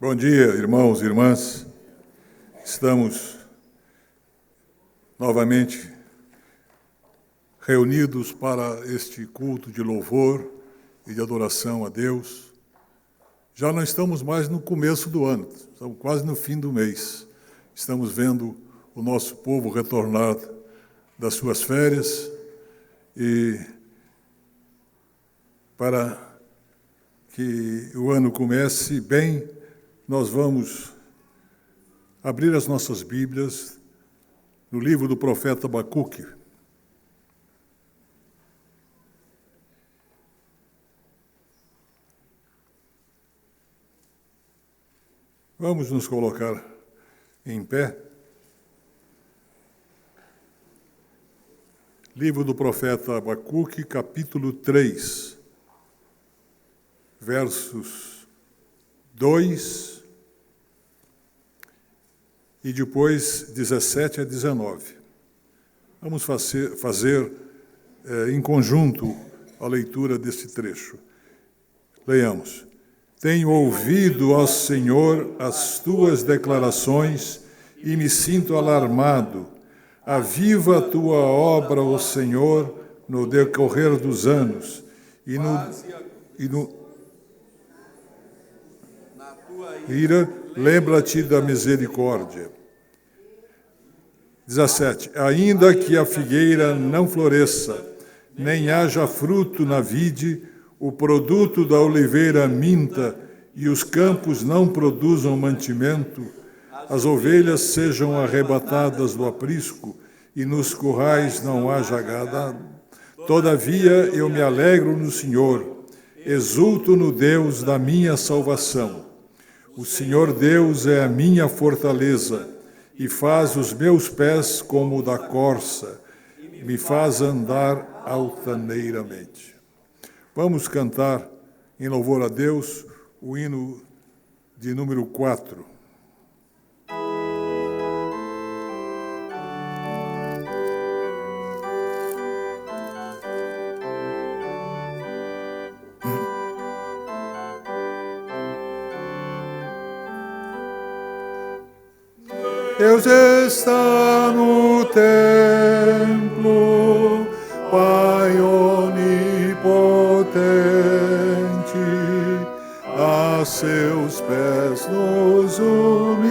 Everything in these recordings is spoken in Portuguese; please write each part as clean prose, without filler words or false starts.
Bom dia, irmãos e irmãs. Estamos novamente reunidos para este culto de louvor e de adoração a Deus. Já não estamos mais no começo do ano, estamos quase no fim do mês. Estamos vendo o nosso povo retornar das suas férias e para que o ano comece bem, nós vamos abrir as nossas Bíblias no livro do profeta Abacuque. Vamos nos colocar em pé. Livro do profeta Abacuque, capítulo 3, versos 2 e depois 17 a 19. Vamos fazer em conjunto a leitura deste trecho. Leiamos. Tenho ouvido, ó Senhor, as tuas declarações e me sinto alarmado. Aviva a tua obra, ó Senhor, no decorrer dos anos e no ira, lembra-te da misericórdia. 17. Ainda que a figueira não floresça, nem haja fruto na vide, o produto da oliveira minta e os campos não produzam mantimento, as ovelhas sejam arrebatadas do aprisco e nos currais não haja gado. Todavia eu me alegro no Senhor, exulto no Deus da minha salvação. O Senhor Deus é a minha fortaleza e faz os meus pés como o da corça, me faz andar altaneiramente. Vamos cantar em louvor a Deus o hino de número 4. Deus está no templo, Pai onipotente, a seus pés nos humilhamos,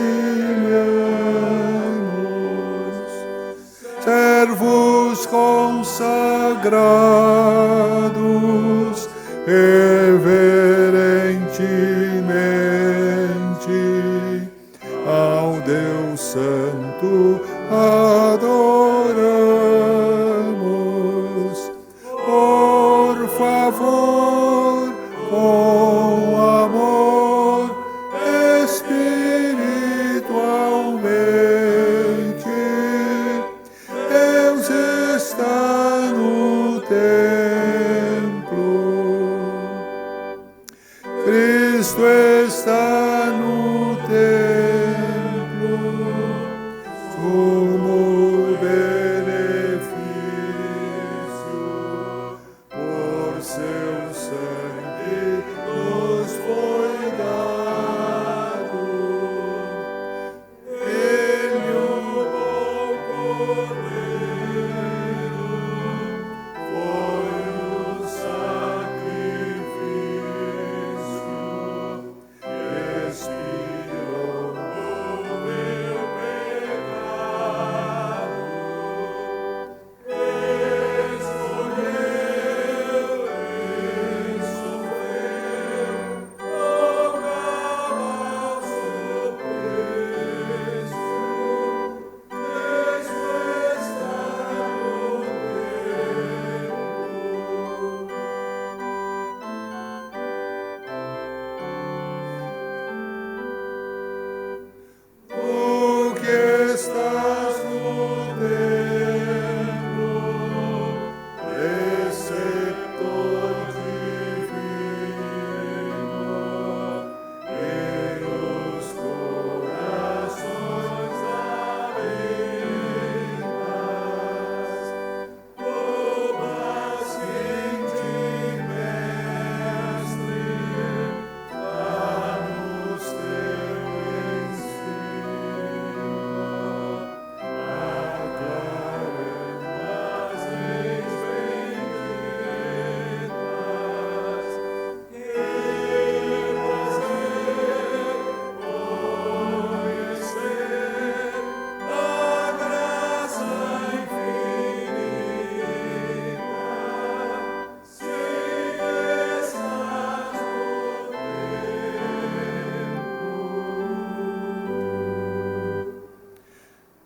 servos consagrados, reverentemente, ao Deus Santo adoramos. Por favor, com amor, espiritualmente, Deus está no templo. Cristo está no templo, sumo benefício, por seu sangue nos foi dado. Ele, o bom cordeiro, foi o sacrifício, expirou o meu pecado, escolheu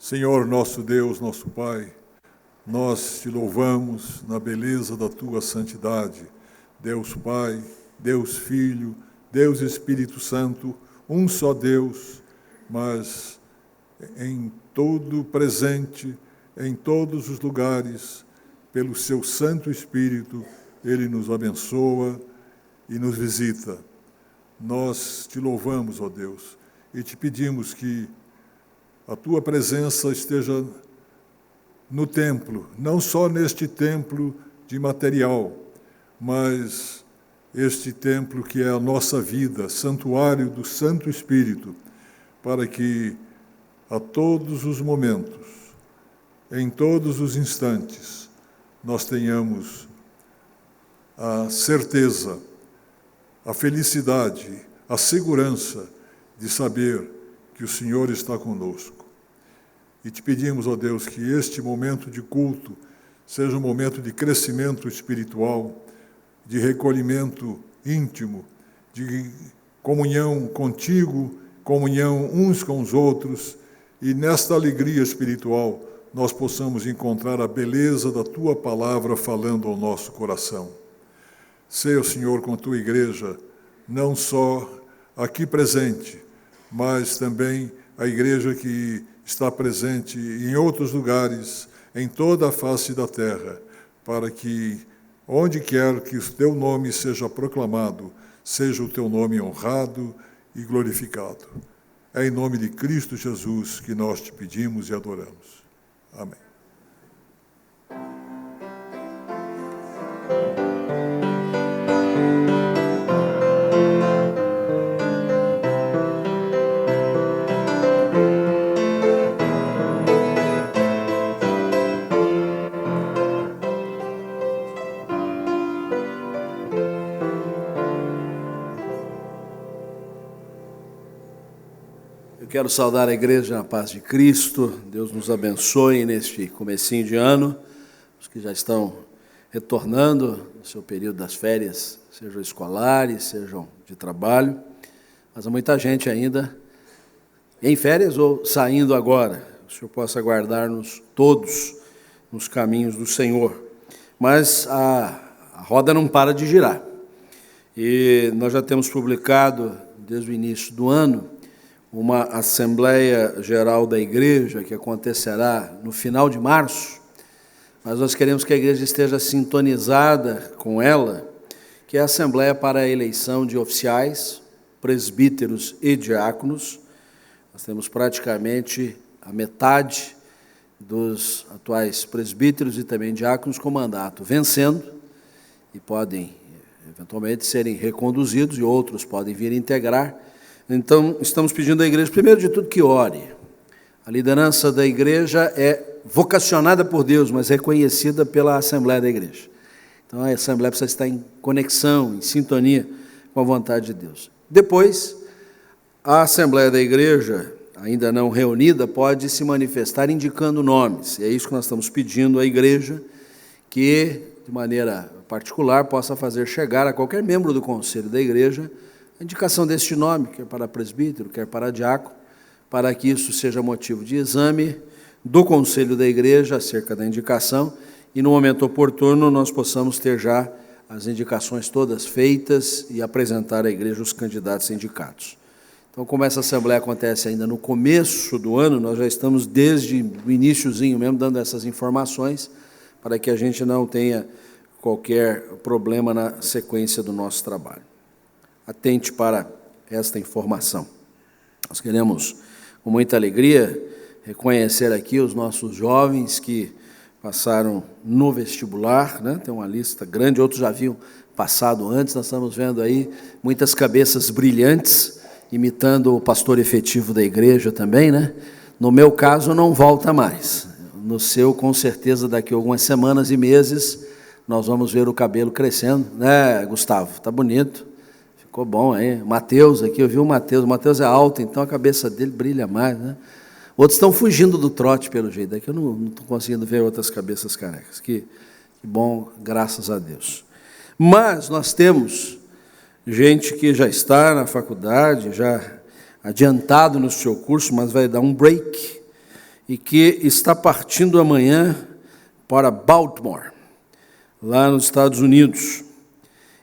Senhor, nosso Deus, nosso Pai, nós te louvamos na beleza da tua santidade. Deus Pai, Deus Filho, Deus Espírito Santo, um só Deus, mas em todo presente, em todos os lugares, pelo seu Santo Espírito, Ele nos abençoa e nos visita. Nós te louvamos, ó Deus, e te pedimos que a tua presença esteja no templo, não só neste templo de material, mas este templo que é a nossa vida, santuário do Santo Espírito, para que a todos os momentos, em todos os instantes, nós tenhamos a certeza, a felicidade, a segurança de saber que o Senhor está conosco. E te pedimos, ó Deus, que este momento de culto seja um momento de crescimento espiritual, de recolhimento íntimo, de comunhão contigo, comunhão uns com os outros, e nesta alegria espiritual nós possamos encontrar a beleza da tua palavra falando ao nosso coração. Seja, Senhor, com a tua igreja, não só aqui presente, mas também a igreja que está presente em outros lugares, em toda a face da terra, para que, onde quer que o teu nome seja proclamado, seja o teu nome honrado e glorificado. É em nome de Cristo Jesus que nós te pedimos e adoramos. Amém. Quero saudar a igreja na paz de Cristo. Deus nos abençoe neste comecinho de ano. Os que já estão retornando no seu período das férias, sejam escolares, sejam de trabalho. Mas há muita gente ainda em férias ou saindo agora. O Senhor possa guardar-nos todos nos caminhos do Senhor. Mas a roda não para de girar. E nós já temos publicado, desde o início do ano, uma Assembleia Geral da Igreja, que acontecerá no final de março, mas nós queremos que a igreja esteja sintonizada com ela, que é a Assembleia para a eleição de oficiais, presbíteros e diáconos. Nós temos praticamente a metade dos atuais presbíteros e também diáconos com mandato vencendo, e podem, eventualmente, serem reconduzidos, e outros podem vir integrar. Então, estamos pedindo à igreja, primeiro de tudo, que ore. A liderança da igreja é vocacionada por Deus, mas é reconhecida pela Assembleia da igreja. Então, a Assembleia precisa estar em conexão, em sintonia com a vontade de Deus. Depois, a Assembleia da igreja, ainda não reunida, pode se manifestar indicando nomes. E é isso que nós estamos pedindo à igreja, que, de maneira particular, possa fazer chegar a qualquer membro do conselho da igreja a indicação deste nome, quer para presbítero, quer para diácono, para que isso seja motivo de exame do conselho da igreja acerca da indicação, e no momento oportuno nós possamos ter já as indicações todas feitas e apresentar à igreja os candidatos indicados. Então, como essa assembleia acontece ainda no começo do ano, nós já estamos desde o iniciozinho mesmo dando essas informações, para que a gente não tenha qualquer problema na sequência do nosso trabalho. Atente para esta informação. Nós queremos, com muita alegria, reconhecer aqui os nossos jovens que passaram no vestibular, né? Tem uma lista grande, outros já haviam passado antes. Nós estamos vendo aí muitas cabeças brilhantes, imitando o pastor efetivo da igreja também, né? No meu caso, não volta mais. No seu, com certeza, daqui a algumas semanas e meses, nós vamos ver o cabelo crescendo, né, Gustavo? Tá bonito. Ficou bom aí. Mateus aqui, eu vi o Mateus. O Mateus é alto, então a cabeça dele brilha mais, né? Outros estão fugindo do trote, pelo jeito. Daqui eu não estou conseguindo ver outras cabeças carecas. Que bom, graças a Deus. Mas nós temos gente que já está na faculdade, já adiantado no seu curso, mas vai dar um break. e que está partindo amanhã para Baltimore, lá nos Estados Unidos.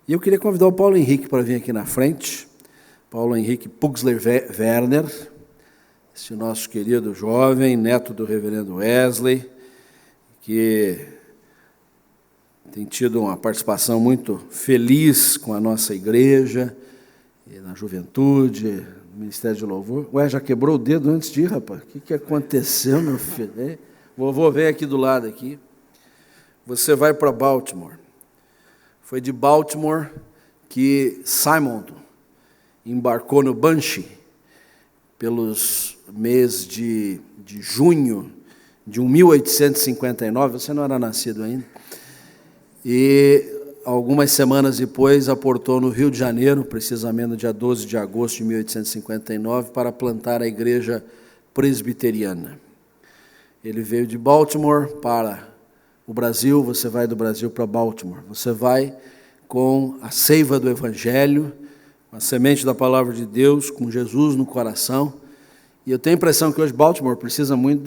E eu queria convidar o Paulo Henrique para vir aqui na frente, Paulo Henrique Pugsley Werner, esse nosso querido jovem, neto do reverendo Wesley, que tem tido uma participação muito feliz com a nossa igreja, e na juventude, no Ministério de Louvor. Ué, já quebrou o dedo antes de ir, rapaz? O que aconteceu, meu filho? Vovô, vem aqui do lado aqui. Você vai para Baltimore. Foi de Baltimore que Simon embarcou no Banshee pelos meses de junho de 1859. Você não era nascido ainda. E algumas semanas depois aportou no Rio de Janeiro, precisamente no dia 12 de agosto de 1859, para plantar a igreja presbiteriana. Ele veio de Baltimore para o Brasil. Você vai do Brasil para Baltimore. Você vai com a seiva do Evangelho, com a semente da Palavra de Deus, com Jesus no coração. E eu tenho a impressão que hoje Baltimore precisa muito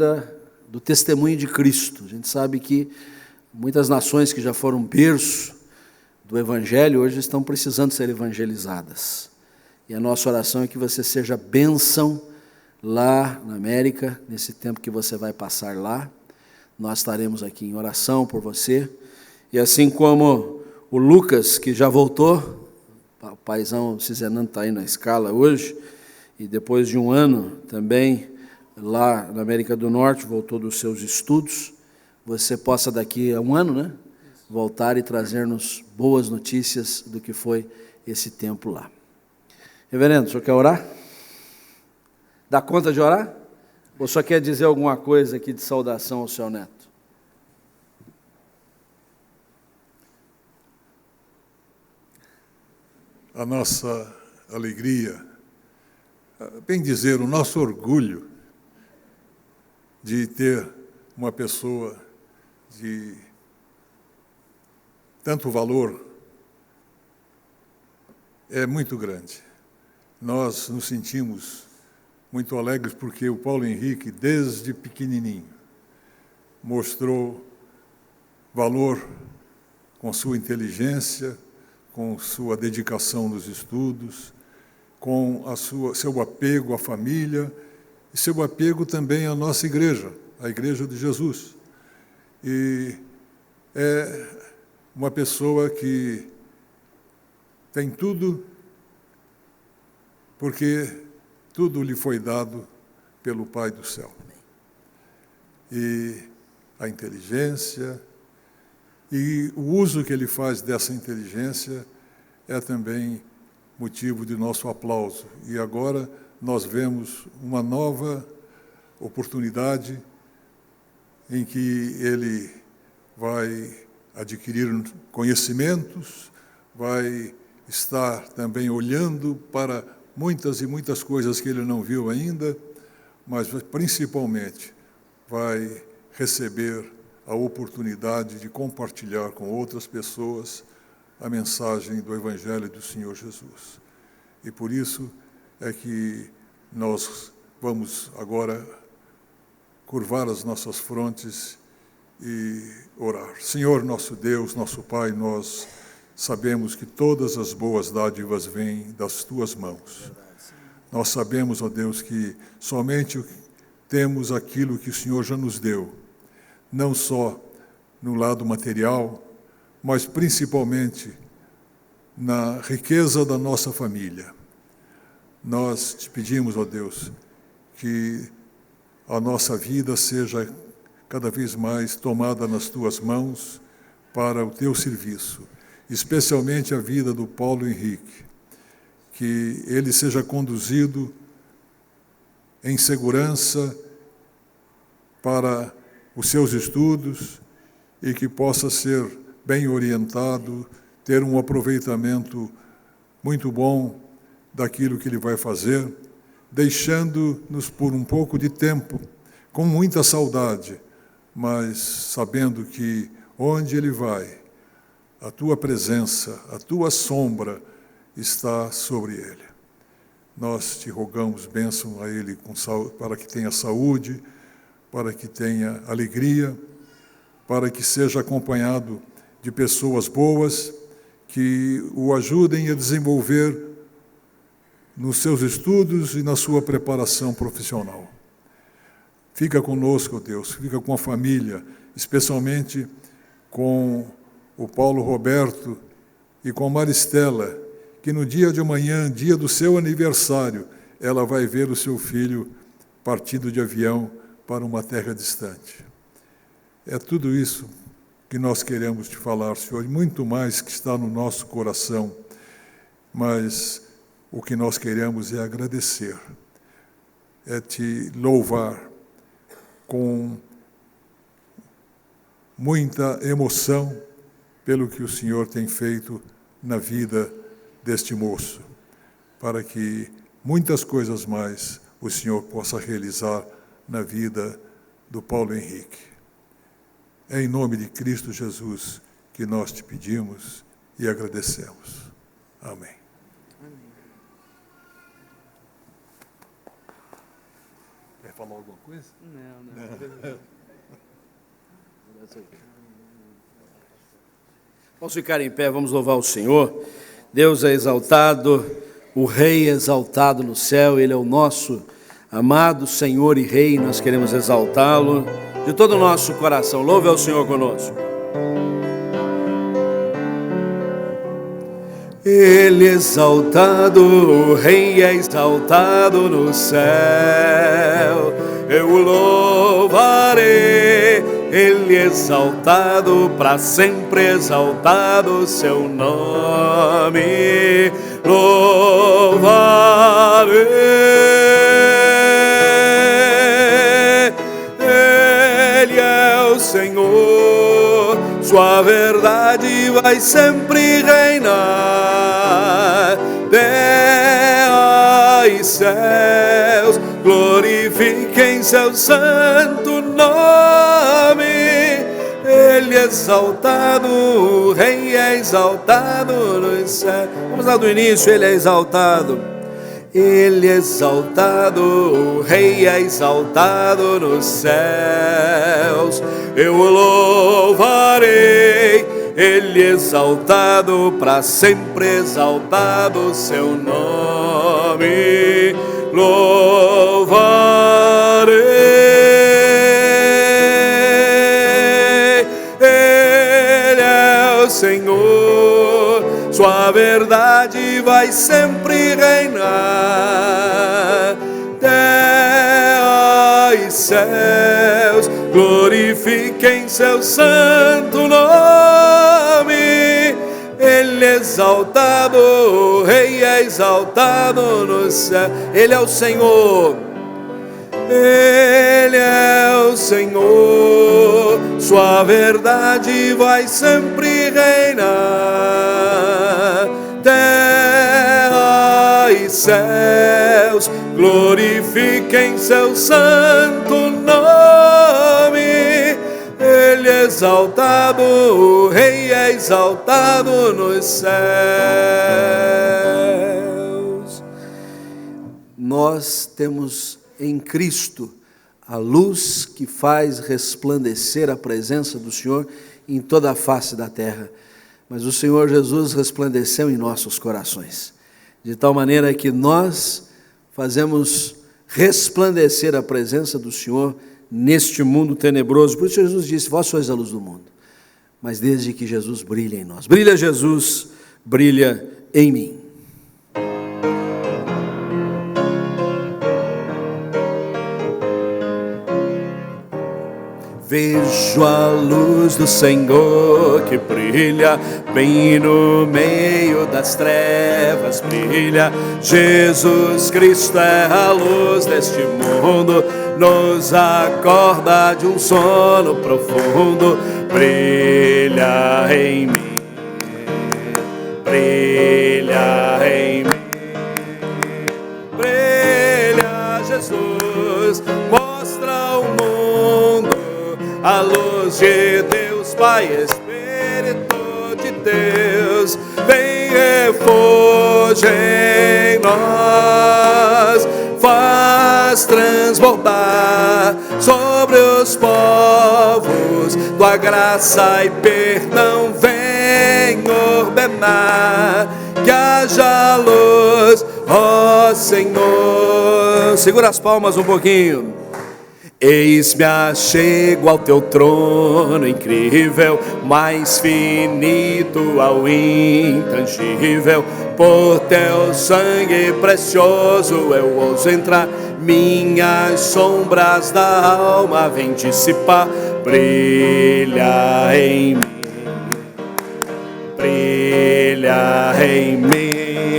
do testemunho de Cristo. A gente sabe que muitas nações que já foram berço do Evangelho hoje estão precisando ser evangelizadas. E a nossa oração é que você seja bênção lá na América, nesse tempo que você vai passar lá. Nós estaremos aqui em oração por você. E assim como o Lucas, que já voltou, o paizão Cizenando está aí na escala hoje, e depois de um ano também lá na América do Norte, voltou dos seus estudos, você possa daqui a um ano, né, voltar e trazer-nos boas notícias do que foi esse tempo lá. Reverendo, o senhor quer orar? Dá conta de orar? Ou só quer dizer alguma coisa aqui de saudação ao seu neto? A nossa alegria, bem dizer, o nosso orgulho de ter uma pessoa de tanto valor é muito grande. Nós nos sentimos muito alegres porque o Paulo Henrique, desde pequenininho, mostrou valor com sua inteligência, com sua dedicação nos estudos, com seu apego à família e seu apego também à nossa igreja, a Igreja de Jesus. E é uma pessoa que tem tudo, porque tudo lhe foi dado pelo Pai do céu. E a inteligência e o uso que ele faz dessa inteligência é também motivo de nosso aplauso. E agora nós vemos uma nova oportunidade em que ele vai adquirir conhecimentos, vai estar também olhando para muitas e muitas coisas que ele não viu ainda, mas principalmente vai receber a oportunidade de compartilhar com outras pessoas a mensagem do Evangelho do Senhor Jesus. E por isso é que nós vamos agora curvar as nossas frontes e orar. Senhor, nosso Deus, nosso Pai, nós sabemos que todas as boas dádivas vêm das Tuas mãos. Nós sabemos, ó Deus, que somente temos aquilo que o Senhor já nos deu, não só no lado material, mas principalmente na riqueza da nossa família. Nós te pedimos, ó Deus, que a nossa vida seja cada vez mais tomada nas Tuas mãos para o Teu serviço, especialmente a vida do Paulo Henrique, que ele seja conduzido em segurança para os seus estudos e que possa ser bem orientado, ter um aproveitamento muito bom daquilo que ele vai fazer, deixando-nos por um pouco de tempo, com muita saudade, mas sabendo que onde ele vai, a Tua presença, a Tua sombra está sobre ele. Nós te rogamos bênção a ele para que tenha saúde, para que tenha alegria, para que seja acompanhado de pessoas boas, que o ajudem a desenvolver nos seus estudos e na sua preparação profissional. Fica conosco, Deus, fica com a família, especialmente com o Paulo Roberto e com a Maristela, que no dia de amanhã, dia do seu aniversário, ela vai ver o seu filho partindo de avião para uma terra distante. É tudo isso que nós queremos te falar, Senhor, e muito mais que está no nosso coração, mas o que nós queremos é agradecer, é te louvar com muita emoção pelo que o Senhor tem feito na vida deste moço, para que muitas coisas mais o Senhor possa realizar na vida do Paulo Henrique. É em nome de Cristo Jesus que nós te pedimos e agradecemos. Amém. Quer falar alguma coisa? Não. Vamos ficar em pé, vamos louvar o Senhor. Deus é exaltado, o Rei é exaltado no céu, Ele é o nosso amado Senhor e Rei, nós queremos exaltá-lo de todo o nosso coração. Louve ao Senhor conosco. Ele é exaltado, o Rei é exaltado no céu, eu o louvarei. Ele é exaltado, para sempre exaltado o seu nome, louvarei. Ele é o Senhor, sua verdade vai sempre reinar. Terra e céus glorifiquem seu santo nome. Ele é exaltado, o Rei é exaltado no céu. Vamos lá do início, Ele é exaltado. Ele é exaltado, o Rei é exaltado nos céus. Eu o louvarei. Ele é exaltado, para sempre exaltado o seu nome. Louvarei. Ele é o Senhor, sua verdade vai sempre reinar. Terra e céus glorifiquem seu santo nome. Ele é exaltado, o Rei é exaltado no céu. Ele é o Senhor, Ele é o Senhor, sua verdade vai sempre reinar. Terra e céus glorifiquem seu santo nome. Ele é exaltado, o Rei é exaltado nos céus. Nós temos em Cristo a luz que faz resplandecer a presença do Senhor em toda a face da terra. Mas o Senhor Jesus resplandeceu em nossos corações, de tal maneira que nós fazemos resplandecer a presença do Senhor neste mundo tenebroso. Por isso Jesus disse: vós sois a luz do mundo. Mas desde que Jesus brilha em nós, brilha Jesus, brilha em mim. Vejo a luz do Senhor que brilha bem no meio das trevas, brilha. Jesus Cristo é a luz deste mundo, nos acorda de um sono profundo. Brilha em mim, brilha em mim, brilha Jesus, mostra ao mundo a luz de Deus Pai, Espírito de Deus, vem refúgio em nós, faz faz transbordar sobre os povos tua graça e perdão. Vem ordenar que haja luz, ó Senhor. Segura as palmas um pouquinho. Eis-me achego ao teu trono incrível, mais finito ao intangível. Por teu sangue precioso eu ouso entrar, minhas sombras da alma vem dissipar. Brilha em mim, brilha em mim,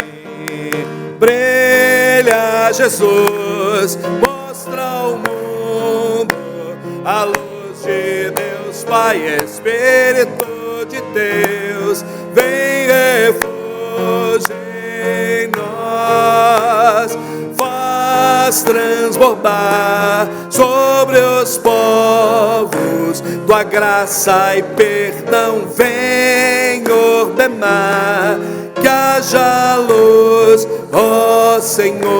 brilha Jesus, mostra ao mundo a luz de Deus Pai, Espírito de Deus, vem refúgio em nós, faz transbordar sobre os povos tua graça e perdão. Vem ordenar que haja luz, ó Senhor.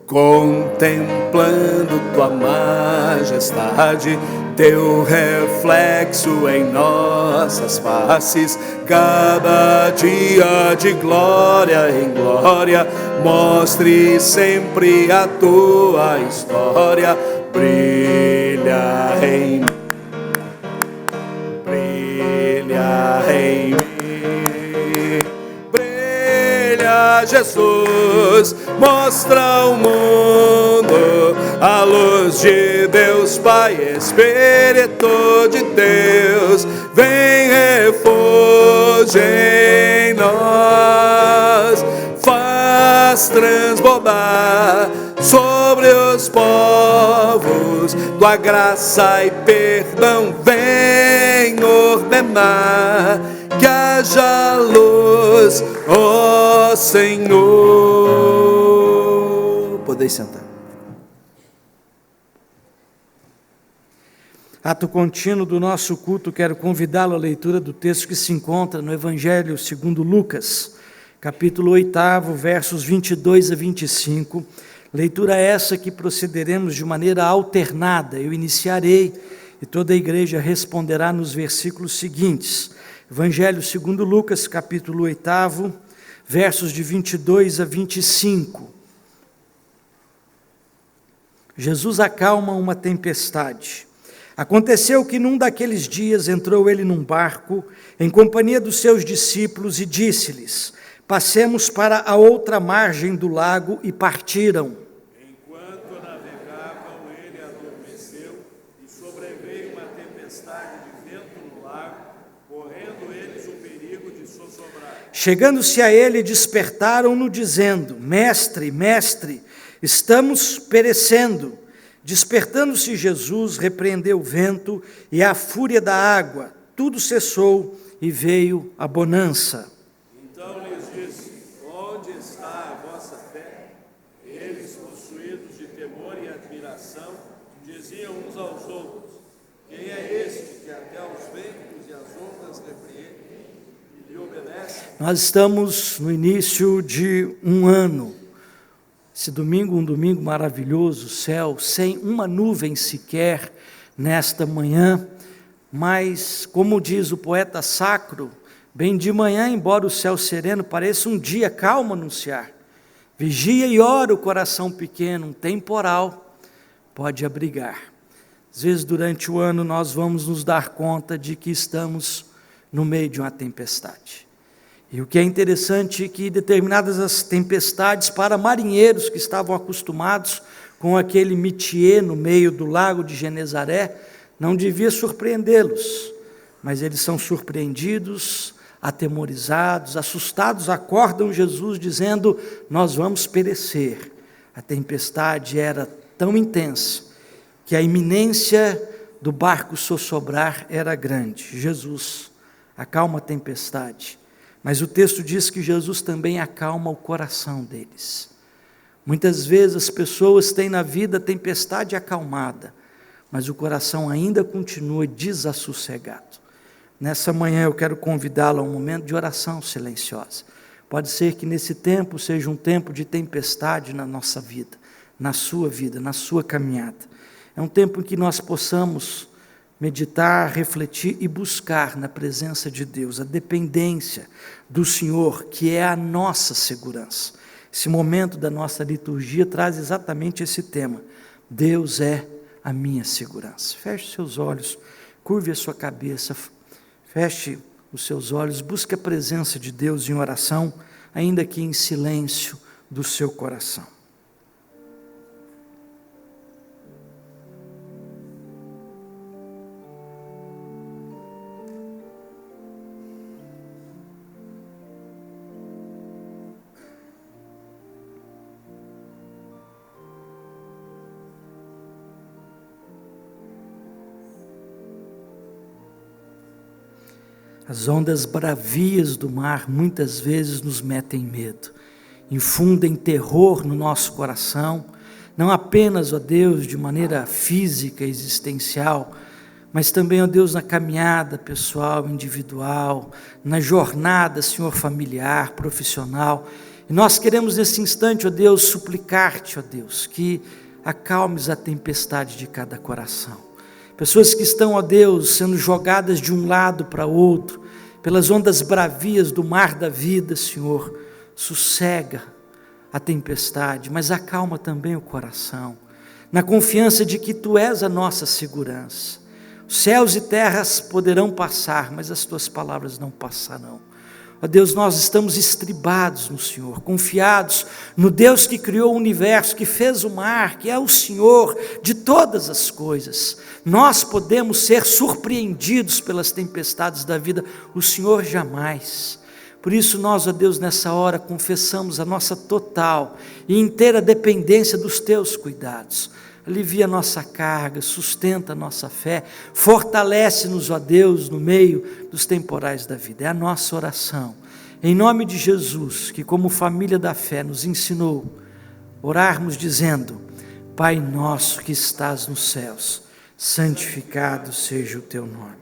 Contemplando tua majestade, teu reflexo em nossas faces, cada dia de glória em glória, mostre sempre a tua história. Brilha em mim, brilha em mim, brilha Jesus, mostra ao mundo a luz de Deus Pai, Espírito de Deus, vem refúgio em nós, faz transbordar sobre os povos tua graça e perdão. Vem ordenar que haja luz, ó Senhor. Podeis sentar. Ato contínuo do nosso culto, quero convidá-lo à leitura do texto que se encontra no Evangelho segundo Lucas, capítulo 8, versos 22 a 25. Leitura essa que procederemos de maneira alternada. Eu iniciarei e toda a igreja responderá nos versículos seguintes. Evangelho segundo Lucas, capítulo 8, versos de 22 a 25. Jesus acalma uma tempestade. Aconteceu que num daqueles dias entrou ele num barco, em companhia dos seus discípulos, e disse-lhes: passemos para a outra margem do lago, e partiram. Enquanto navegavam, ele adormeceu, e sobreveio uma tempestade de vento no lago, correndo eles o perigo de sossobrar. Chegando-se a ele, despertaram-no, dizendo: Mestre, mestre, estamos perecendo. Despertando-se Jesus, repreendeu o vento e a fúria da água, tudo cessou e veio a bonança. Então lhes disse: onde está a vossa fé? Eles, possuídos de temor e admiração, diziam uns aos outros: quem é este que até os ventos e as ondas repreende e lhe obedece? Nós estamos no início de um ano. Esse domingo, um domingo maravilhoso, céu, sem uma nuvem sequer nesta manhã, mas, como diz o poeta sacro, bem de manhã, embora o céu sereno pareça um dia calmo anunciar, vigia e ora o coração pequeno, um temporal pode abrigar. Às vezes durante o ano nós vamos nos dar conta de que estamos no meio de uma tempestade. E o que é interessante é que determinadas as tempestades para marinheiros que estavam acostumados com aquele métier no meio do lago de Genezaré, não devia surpreendê-los, mas eles são surpreendidos, atemorizados, assustados, acordam Jesus dizendo: nós vamos perecer. A tempestade era tão intensa que a iminência do barco sossobrar era grande. Jesus acalma a tempestade. Mas o texto diz que Jesus também acalma o coração deles. Muitas vezes as pessoas têm na vida a tempestade acalmada, mas o coração ainda continua desassossegado. Nessa manhã eu quero convidá-lo a um momento de oração silenciosa. Pode ser que nesse tempo seja um tempo de tempestade na nossa vida, na sua caminhada. É um tempo em que nós possamos meditar, refletir e buscar na presença de Deus, a dependência do Senhor, que é a nossa segurança. Esse momento da nossa liturgia traz exatamente esse tema: Deus é a minha segurança. Feche seus olhos, curve a sua cabeça, feche os seus olhos, busque a presença de Deus em oração, ainda que em silêncio do seu coração. As ondas bravias do mar muitas vezes nos metem medo, infundem terror no nosso coração, não apenas, ó Deus, de maneira física, existencial, mas também, ó Deus, na caminhada pessoal, individual, na jornada, Senhor, familiar, profissional. E nós queremos nesse instante, ó Deus, suplicar-te, ó Deus, que acalmes a tempestade de cada coração. Pessoas que estão, ó Deus, sendo jogadas de um lado para outro, pelas ondas bravias do mar da vida, Senhor, sossega a tempestade, mas acalma também o coração, na confiança de que Tu és a nossa segurança. Os céus e terras poderão passar, mas as Tuas palavras não passarão. Ó Deus, nós estamos estribados no Senhor, confiados no Deus que criou o universo, que fez o mar, que é o Senhor de todas as coisas. Nós podemos ser surpreendidos pelas tempestades da vida, o Senhor jamais. Por isso nós, ó Deus, nessa hora confessamos a nossa total e inteira dependência dos Teus cuidados. Alivia a nossa carga, sustenta a nossa fé, fortalece-nos, ó Deus, no meio dos temporais da vida. É a nossa oração. Em nome de Jesus, que como família da fé nos ensinou, orarmos dizendo: Pai nosso que estás nos céus, santificado seja o Teu nome.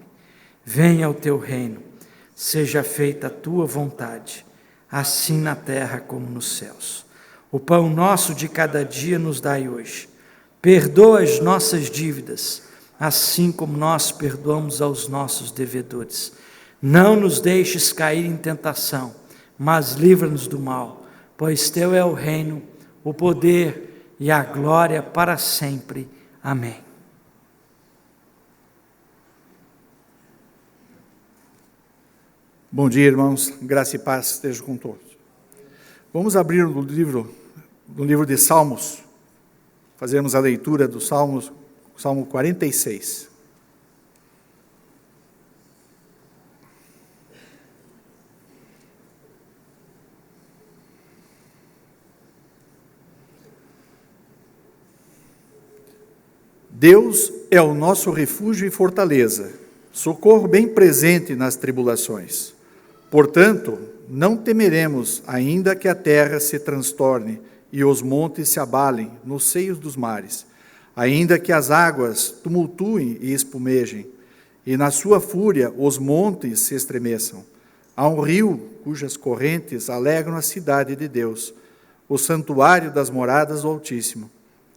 Venha o Teu reino, seja feita a Tua vontade, assim na terra como nos céus. O pão nosso de cada dia nos dai hoje. Perdoa as nossas dívidas, assim como nós perdoamos aos nossos devedores. Não nos deixes cair em tentação, mas livra-nos do mal, pois Teu é o reino, o poder e a glória para sempre. Amém. Bom dia, irmãos. Graça e paz estejam com todos. Vamos abrir no livro de Salmos. Fazemos a leitura do Salmo 46. Deus é o nosso refúgio e fortaleza, socorro bem presente nas tribulações. Portanto, não temeremos, ainda que a terra se transtorne e os montes se abalem nos seios dos mares, ainda que as águas tumultuem e espumejem, e na sua fúria os montes se estremeçam. Há um rio cujas correntes alegram a cidade de Deus, o santuário das moradas do Altíssimo.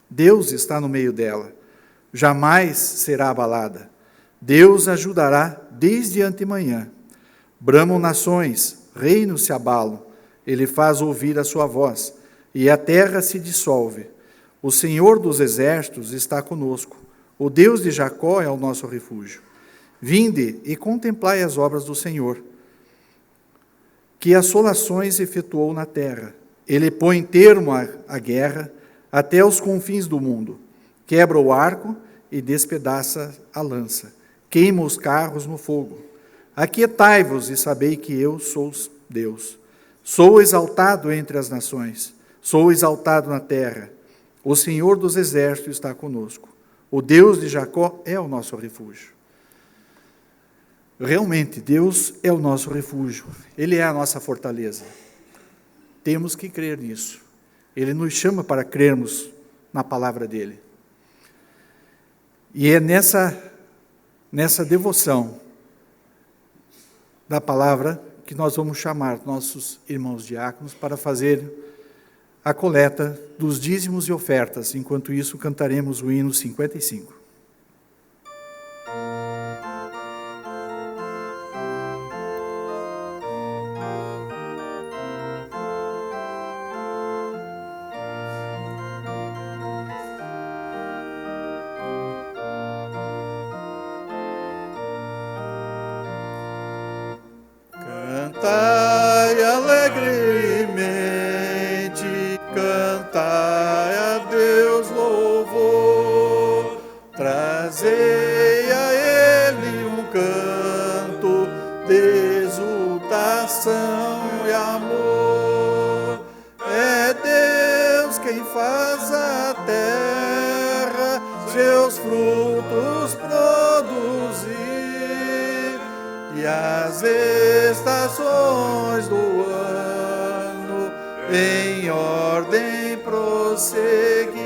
Deus está no meio dela, jamais será abalada. Deus ajudará desde antemanhã. Bramam nações, reinos se abalam, Ele faz ouvir a sua voz, e a terra se dissolve. O Senhor dos exércitos está conosco. O Deus de Jacó é o nosso refúgio. Vinde e contemplai as obras do Senhor, que assolações efetuou na terra. Ele põe termo à guerra até os confins do mundo. Quebra o arco e despedaça a lança. Queima os carros no fogo. Aquietai-vos e sabei que eu sou Deus. Sou exaltado entre as nações. Sou exaltado na terra. O Senhor dos exércitos está conosco. O Deus de Jacó é o nosso refúgio. Realmente, Deus é o nosso refúgio. Ele é a nossa fortaleza. Temos que crer nisso. Ele nos chama para crermos na palavra dele. E é nessa devoção da palavra que nós vamos chamar nossos irmãos diáconos para fazer a coleta dos dízimos e ofertas. Enquanto isso, cantaremos o hino 55. Cantai alegremente, cantai a Deus louvor, trazei a Ele um canto de exultação e amor. É Deus quem faz a terra seus frutos produzir, e as estações do ano em ordem prosseguir.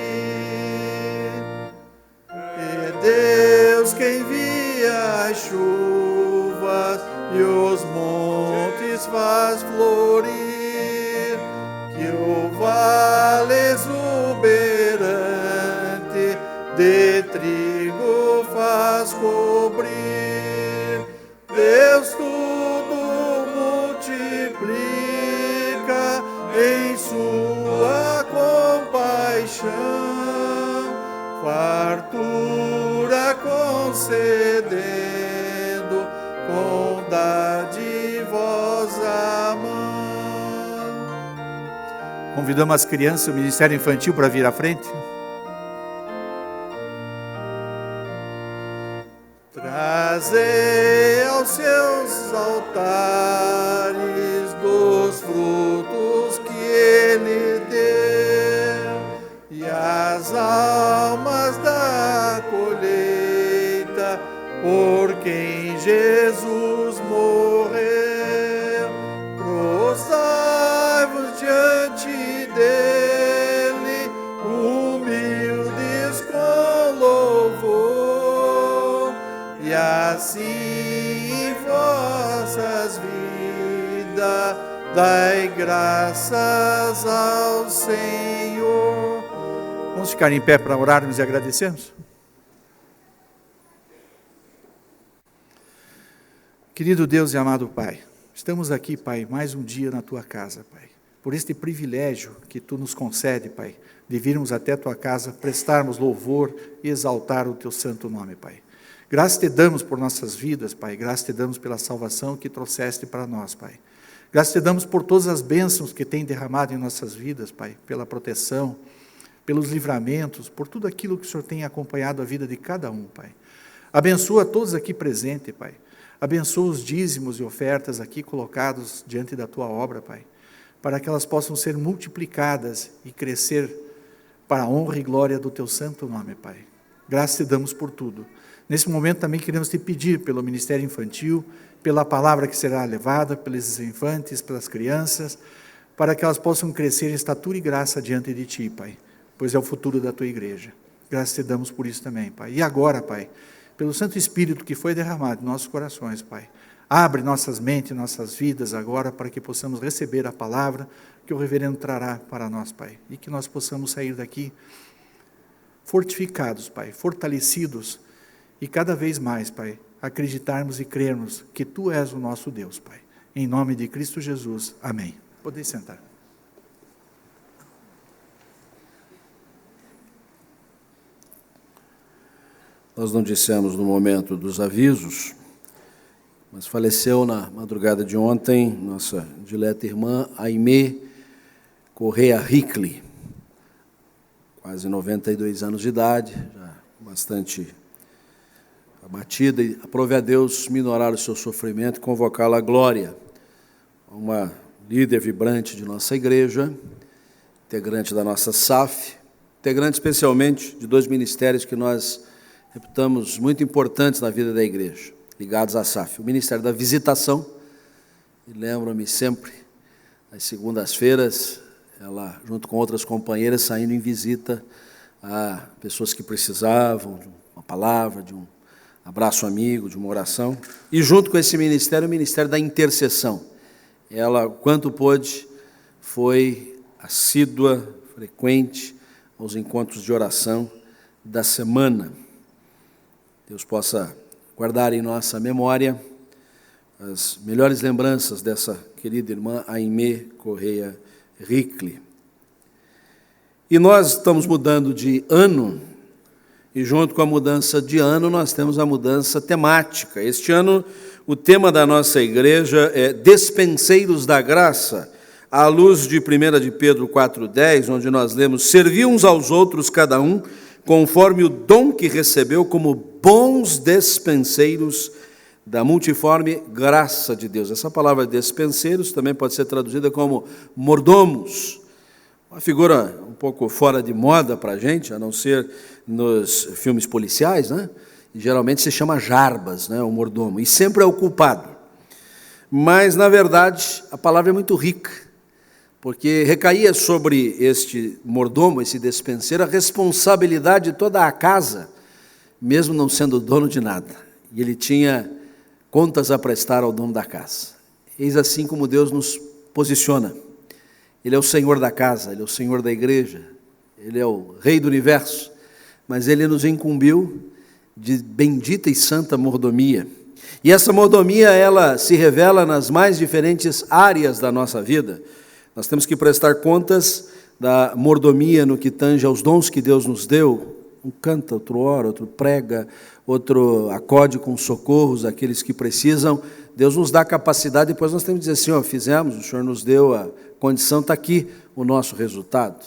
É Deus quem envia as chuvas e os montes faz florir, que o vale exuberante de trigo faz cobrir. Deus tudo multiplica em sua compaixão, fartura concedendo com dadivosa mão. Convidamos as crianças do Ministério Infantil para vir à frente. Trazei aos seus altares dos frutos que Ele deu, e as almas da colheita por quem Jesus morreu. Prostrai-vos diante dele, humildes com louvor, e assim em vossas vidas dai graças ao Senhor. Vamos ficar em pé para orarmos e agradecermos? Querido Deus e amado Pai, estamos aqui, Pai, mais um dia na Tua casa, Pai. Por este privilégio que Tu nos concede, Pai, de virmos até a Tua casa, prestarmos louvor e exaltar o Teu santo nome, Pai. Graças te damos por nossas vidas, Pai. Graças te damos pela salvação que trouxeste para nós, Pai. Graças te damos por todas as bênçãos que tem derramado em nossas vidas, Pai. Pela proteção, pelos livramentos, por tudo aquilo que o Senhor tem acompanhado a vida de cada um, Pai. Abençoa todos aqui presentes, Pai. Abençoa os dízimos e ofertas aqui colocados diante da Tua obra, Pai, para que elas possam ser multiplicadas e crescer para a honra e glória do Teu santo nome, Pai. Graças te damos por tudo. Nesse momento também queremos te pedir pelo Ministério Infantil, pela palavra que será levada, pelos infantes, pelas crianças, para que elas possam crescer em estatura e graça diante de Ti, Pai, pois é o futuro da Tua igreja. Graças te damos por isso também, Pai. E agora, Pai, pelo Santo Espírito que foi derramado em nossos corações, Pai, abre nossas mentes, nossas vidas agora, para que possamos receber a palavra que o reverendo trará para nós, Pai, e que nós possamos sair daqui fortificados, Pai, fortalecidos, e cada vez mais, Pai, acreditarmos e crermos que Tu és o nosso Deus, Pai. Em nome de Cristo Jesus. Amém. Podem sentar. Nós não dissemos no momento dos avisos, mas faleceu na madrugada de ontem nossa dileta irmã Aimee Correia Ricli, quase 92 anos de idade, já bastante abatida, e aprove a Deus minorar o seu sofrimento e convocá-la à glória. Uma líder vibrante de nossa igreja, integrante da nossa SAF, integrante especialmente de 2 ministérios que nós reputamos muito importantes na vida da igreja, ligados à SAF. O Ministério da Visitação, e lembro-me sempre, às segundas-feiras, ela, junto com outras companheiras, saindo em visita a pessoas que precisavam de uma palavra, de um abraço amigo, de uma oração. E junto com esse ministério, o Ministério da Intercessão, ela, quanto pôde, foi assídua, frequente aos encontros de oração da semana. Deus possa guardar em nossa memória as melhores lembranças dessa querida irmã Aimee Correia Ricli. E nós estamos mudando de ano, e junto com a mudança de ano, nós temos a mudança temática. Este ano, o tema da nossa igreja é Despenseiros da Graça, à luz de 1 de Pedro 4,10, onde nós lemos: serviu uns aos outros cada um, conforme o dom que recebeu, como bons despenseiros da multiforme graça de Deus. Essa palavra despenseiros também pode ser traduzida como mordomos, uma figura um pouco fora de moda para a gente, a não ser nos filmes policiais, né? E geralmente se chama jarbas, né? O mordomo, e sempre é o culpado. Mas, na verdade, a palavra é muito rica, porque recaía sobre este mordomo, esse despenseiro, a responsabilidade de toda a casa, mesmo não sendo dono de nada. E ele tinha contas a prestar ao dono da casa. Eis assim como Deus nos posiciona. Ele é o Senhor da casa, Ele é o Senhor da igreja, Ele é o Rei do universo, mas Ele nos incumbiu de bendita e santa mordomia. E essa mordomia, ela se revela nas mais diferentes áreas da nossa vida. Nós temos que prestar contas da mordomia no que tange aos dons que Deus nos deu. Um canta, outro ora, outro prega, outro acode com socorros àqueles que precisam. Deus nos dá capacidade, depois nós temos que dizer assim: fizemos, o Senhor nos deu a condição, está aqui o nosso resultado.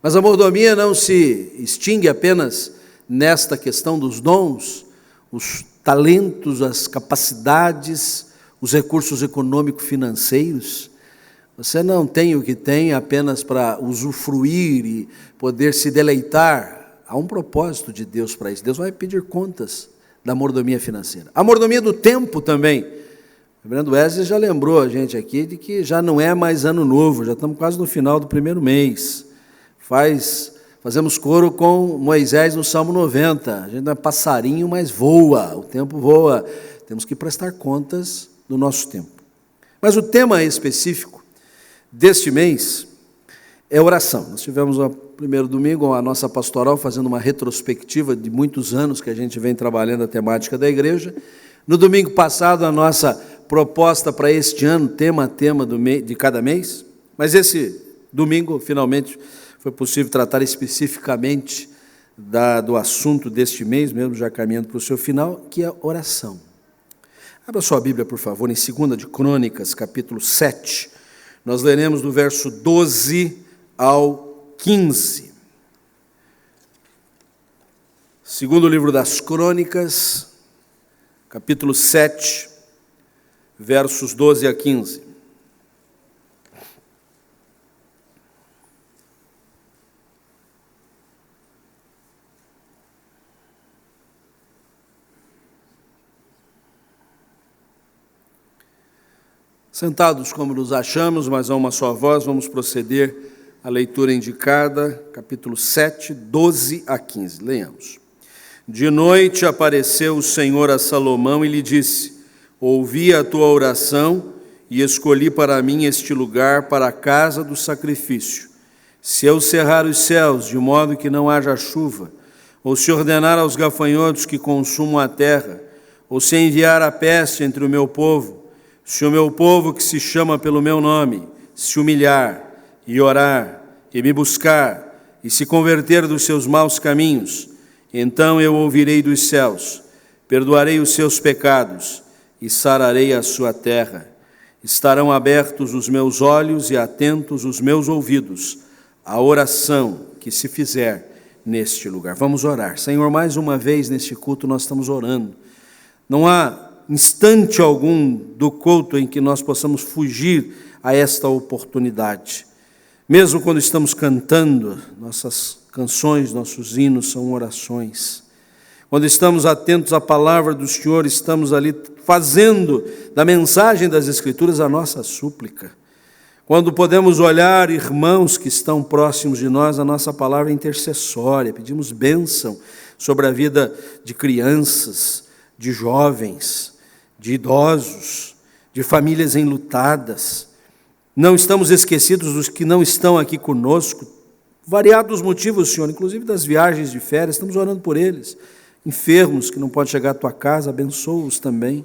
Mas a mordomia não se extingue apenas nesta questão dos dons, os talentos, as capacidades, os recursos econômico-financeiros. Você não tem o que tem apenas para usufruir e poder se deleitar. Há um propósito de Deus para isso. Deus vai pedir contas da mordomia financeira. A mordomia do tempo também. O reverendo Wesley já lembrou a gente aqui de que já não é mais ano novo, já estamos quase no final do primeiro mês. Fazemos coro com Moisés no Salmo 90. A gente não é passarinho, mas voa, o tempo voa. Temos que prestar contas do nosso tempo. Mas o tema específico deste mês é oração. Nós tivemos o primeiro domingo a nossa pastoral fazendo uma retrospectiva de muitos anos que a gente vem trabalhando a temática da igreja. No domingo passado, a nossa proposta para este ano, tema a tema de cada mês, mas esse domingo, finalmente, foi possível tratar especificamente do assunto deste mês, mesmo já caminhando para o seu final, que é a oração. Abra sua Bíblia, por favor, em 2 de Crônicas, capítulo 7. Nós leremos do verso 12 ao 15. Segundo livro das Crônicas, capítulo 7, versos 12 a 15. Sentados como nos achamos, mas a uma só voz, vamos proceder à leitura indicada, capítulo 7, 12 a 15. Leamos. De noite apareceu o Senhor a Salomão e lhe disse: ouvi a tua oração e escolhi para mim este lugar para a casa do sacrifício. Se eu cerrar os céus de modo que não haja chuva, ou se ordenar aos gafanhotos que consumam a terra, ou se enviar a peste entre o meu povo, se o meu povo que se chama pelo meu nome se humilhar e orar e me buscar e se converter dos seus maus caminhos, então eu ouvirei dos céus, perdoarei os seus pecados e sararei a sua terra. Estarão abertos os meus olhos e atentos os meus ouvidos à oração que se fizer neste lugar. Vamos orar. Senhor, mais uma vez neste culto nós estamos orando. Não há instante algum do culto em que nós possamos fugir a esta oportunidade. Mesmo quando estamos cantando, nossas canções, nossos hinos são orações. Quando estamos atentos à palavra do Senhor, estamos ali fazendo da mensagem das Escrituras a nossa súplica. Quando podemos olhar irmãos que estão próximos de nós, a nossa palavra é intercessória, pedimos bênção sobre a vida de crianças, de jovens, de idosos, de famílias enlutadas. Não estamos esquecidos dos que não estão aqui conosco, variados motivos, Senhor, inclusive das viagens de férias, estamos orando por eles. Enfermos que não podem chegar à tua casa, abençoa-os também.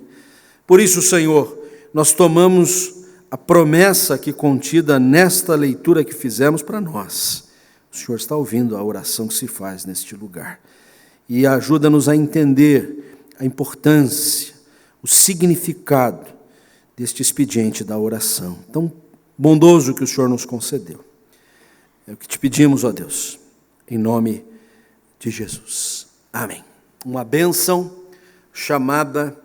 Por isso, Senhor, nós tomamos a promessa aqui contida nesta leitura que fizemos para nós. O Senhor está ouvindo a oração que se faz neste lugar. E ajuda-nos a entender a importância, o significado deste expediente da oração. Tão bondoso que o Senhor nos concedeu. É o que te pedimos, ó Deus, em nome de Jesus. Amém. Uma bênção chamada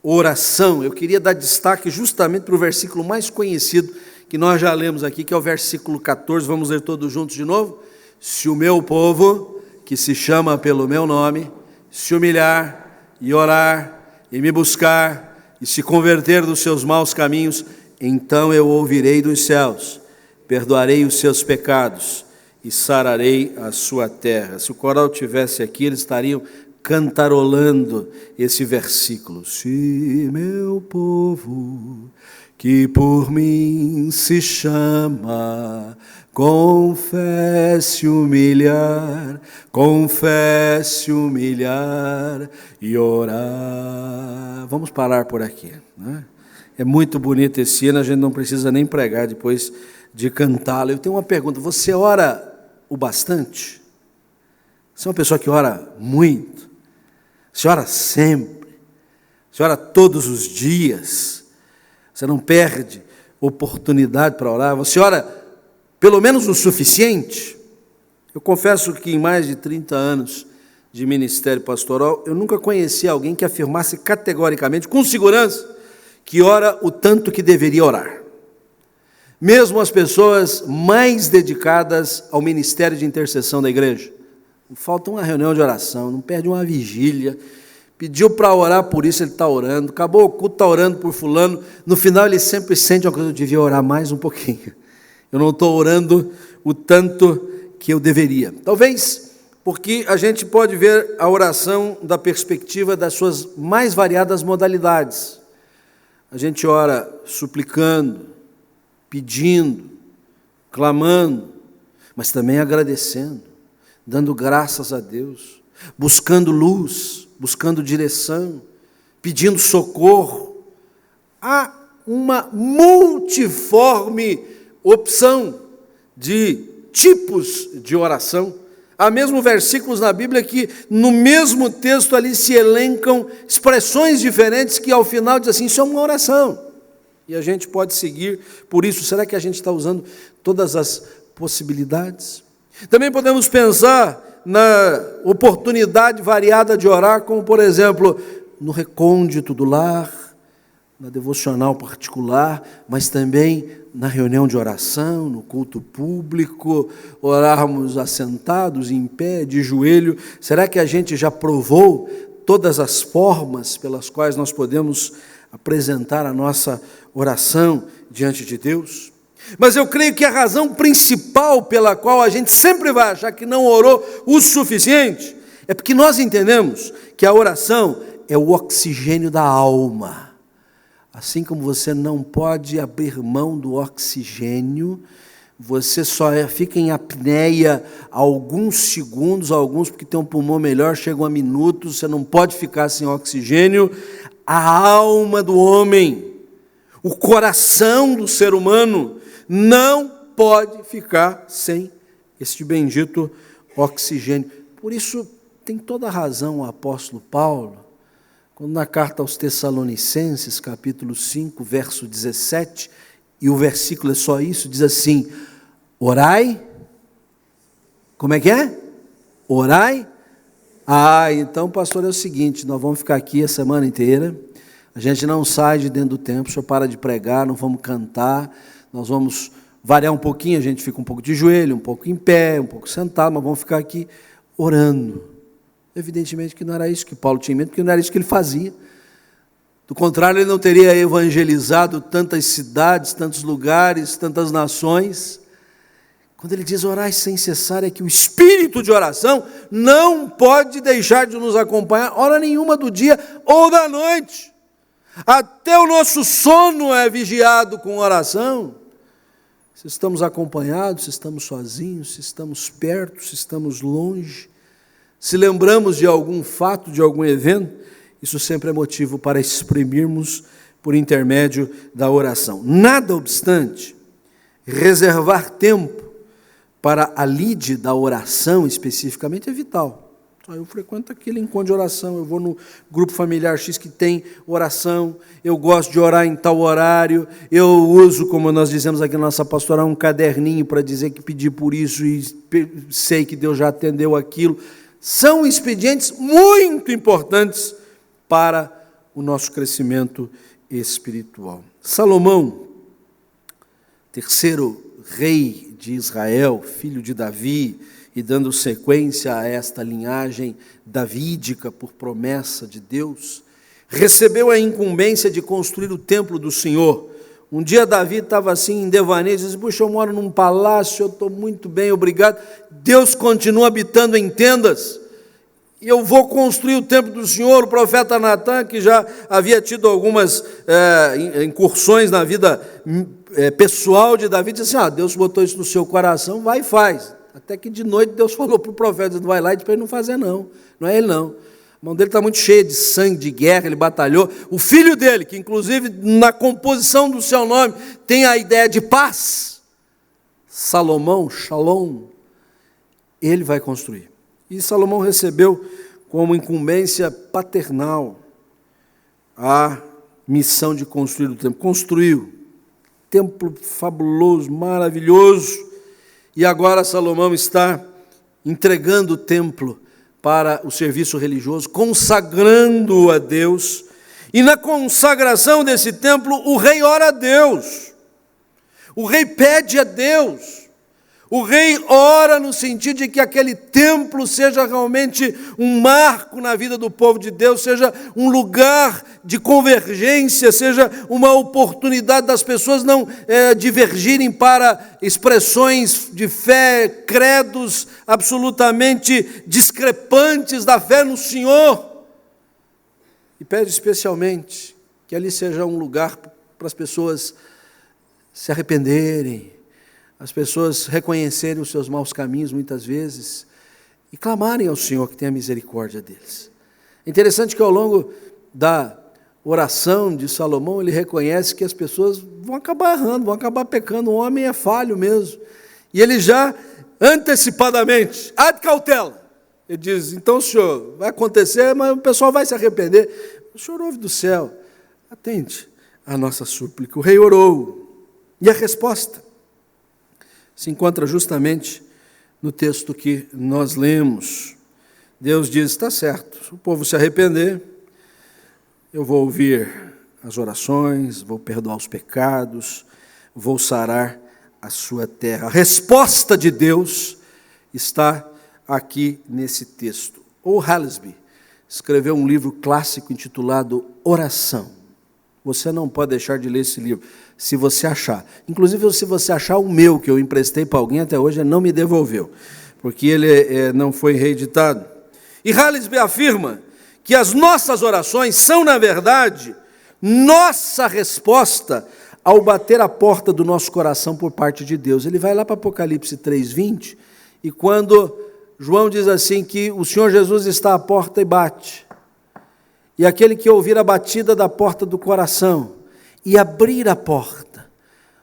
oração. Eu queria dar destaque justamente para o versículo mais conhecido que nós já lemos aqui, que é o versículo 14. Vamos ler todos juntos de novo? Se o meu povo, que se chama pelo meu nome, se humilhar e orar e me buscar e se converter dos seus maus caminhos, então eu ouvirei dos céus, perdoarei os seus pecados e sararei a sua terra. Se o coral tivesse aqui, eles estariam cantarolando esse versículo. Se meu povo, que por mim se chama, confesse humilhar e orar. Vamos parar por aqui, né? É muito bonito esse hino, a gente não precisa nem pregar depois de cantá-lo. Eu tenho uma pergunta: você ora o bastante? Você é uma pessoa que ora muito? Você ora sempre? Você ora todos os dias? Você não perde oportunidade para orar? Você ora pelo menos o suficiente? Eu confesso que em mais de 30 anos de ministério pastoral, eu nunca conheci alguém que afirmasse categoricamente, com segurança, que ora o tanto que deveria orar. Mesmo as pessoas mais dedicadas ao ministério de intercessão da igreja. Não falta uma reunião de oração, não perde uma vigília, pediu para orar por isso, ele está orando, acabou o culto, está orando por fulano, no final ele sempre sente uma coisa: eu devia orar mais um pouquinho, eu não estou orando o tanto que eu deveria. Talvez porque a gente pode ver a oração da perspectiva das suas mais variadas modalidades. A gente ora suplicando, pedindo, clamando, mas também agradecendo, dando graças a Deus, buscando luz, buscando direção, pedindo socorro. Há uma multiforme opção de tipos de oração. Há mesmo versículos na Bíblia que no mesmo texto ali se elencam expressões diferentes que ao final diz assim: isso é uma oração. E a gente pode seguir por isso. Será que a gente está usando todas as possibilidades? Também podemos pensar na oportunidade variada de orar, como por exemplo, no recôndito do lar, na devocional particular, mas também na reunião de oração, no culto público, orarmos assentados, em pé, de joelho. Será que a gente já provou todas as formas pelas quais nós podemos apresentar a nossa oração diante de Deus? Mas eu creio que a razão principal pela qual a gente sempre vai achar que não orou o suficiente é porque nós entendemos que a oração é o oxigênio da alma. Assim como você não pode abrir mão do oxigênio, você só fica em apneia alguns segundos, alguns porque tem um pulmão melhor, chegam a minutos, você não pode ficar sem oxigênio. A alma do homem, o coração do ser humano, não pode ficar sem este bendito oxigênio. Por isso, tem toda a razão o apóstolo Paulo, quando na carta aos Tessalonicenses, capítulo 5, verso 17, e o versículo é só isso, diz assim: orai, como é que é? Orai. Então, pastor, é o seguinte, nós vamos ficar aqui a semana inteira, a gente não sai de dentro do templo, o senhor para de pregar, não vamos cantar, nós vamos variar um pouquinho, a gente fica um pouco de joelho, um pouco em pé, um pouco sentado, mas vamos ficar aqui orando. Evidentemente que não era isso que Paulo tinha em mente, porque não era isso que ele fazia. Do contrário, ele não teria evangelizado tantas cidades, tantos lugares, tantas nações. Quando ele diz orar sem cessar, é que o espírito de oração não pode deixar de nos acompanhar hora nenhuma do dia ou da noite. Até o nosso sono é vigiado com oração. Se estamos acompanhados, se estamos sozinhos, se estamos perto, se estamos longe, se lembramos de algum fato, de algum evento, isso sempre é motivo para exprimirmos por intermédio da oração. Nada obstante, reservar tempo para a lide da oração especificamente é vital. Eu frequento aquele encontro de oração, eu vou no grupo familiar X que tem oração, eu gosto de orar em tal horário, eu uso, como nós dizemos aqui na nossa pastoral, um caderninho para dizer que pedi por isso e sei que Deus já atendeu aquilo. São expedientes muito importantes para o nosso crescimento espiritual. Salomão, terceiro rei de Israel, filho de Davi, e dando sequência a esta linhagem davídica por promessa de Deus, recebeu a incumbência de construir o templo do Senhor. Um dia Davi estava assim em devaneio, disse: puxa, eu moro num palácio, eu estou muito bem, obrigado. Deus continua habitando em tendas, e eu vou construir o templo do Senhor. O profeta Natã, que já havia tido algumas incursões na vida pessoal de Davi, disse assim: Deus botou isso no seu coração, vai e faz. Até que de noite Deus falou para o profeta: vai lá e para ele não fazer não é ele não. A mão dele está muito cheia de sangue, de guerra, ele batalhou. O filho dele, que inclusive na composição do seu nome tem a ideia de paz, Salomão, Shalom, ele vai construir. E Salomão recebeu como incumbência paternal a missão de construir o templo. Construiu, templo fabuloso, maravilhoso. E agora Salomão está entregando o templo para o serviço religioso, consagrando-o a Deus. E na consagração desse templo, o rei ora a Deus. O rei pede a Deus. O rei ora no sentido de que aquele templo seja realmente um marco na vida do povo de Deus, seja um lugar de convergência, seja uma oportunidade das pessoas não divergirem para expressões de fé, credos absolutamente discrepantes da fé no Senhor. E pede especialmente que ali seja um lugar para as pessoas se arrependerem, as pessoas reconhecerem os seus maus caminhos muitas vezes e clamarem ao Senhor que tenha misericórdia deles. É interessante que ao longo da oração de Salomão, ele reconhece que as pessoas vão acabar errando, vão acabar pecando, o homem é falho mesmo. E ele já, antecipadamente, ad cautela, ele diz: então, Senhor, vai acontecer, mas o pessoal vai se arrepender. O Senhor ouve do céu, atende a nossa súplica. O rei orou, e a resposta se encontra justamente no texto que nós lemos. Deus diz: está certo, se o povo se arrepender, eu vou ouvir as orações, vou perdoar os pecados, vou sarar a sua terra. A resposta de Deus está aqui nesse texto. O Hallesby escreveu um livro clássico intitulado Oração. Você não pode deixar de ler esse livro, se você achar. Inclusive, se você achar o meu, que eu emprestei para alguém até hoje, ele não me devolveu, porque ele não foi reeditado. E Hallesby afirma que as nossas orações são, na verdade, nossa resposta ao bater a porta do nosso coração por parte de Deus. Ele vai lá para Apocalipse 3:20, e quando João diz assim que o Senhor Jesus está à porta e bate, e aquele que ouvir a batida da porta do coração e abrir a porta,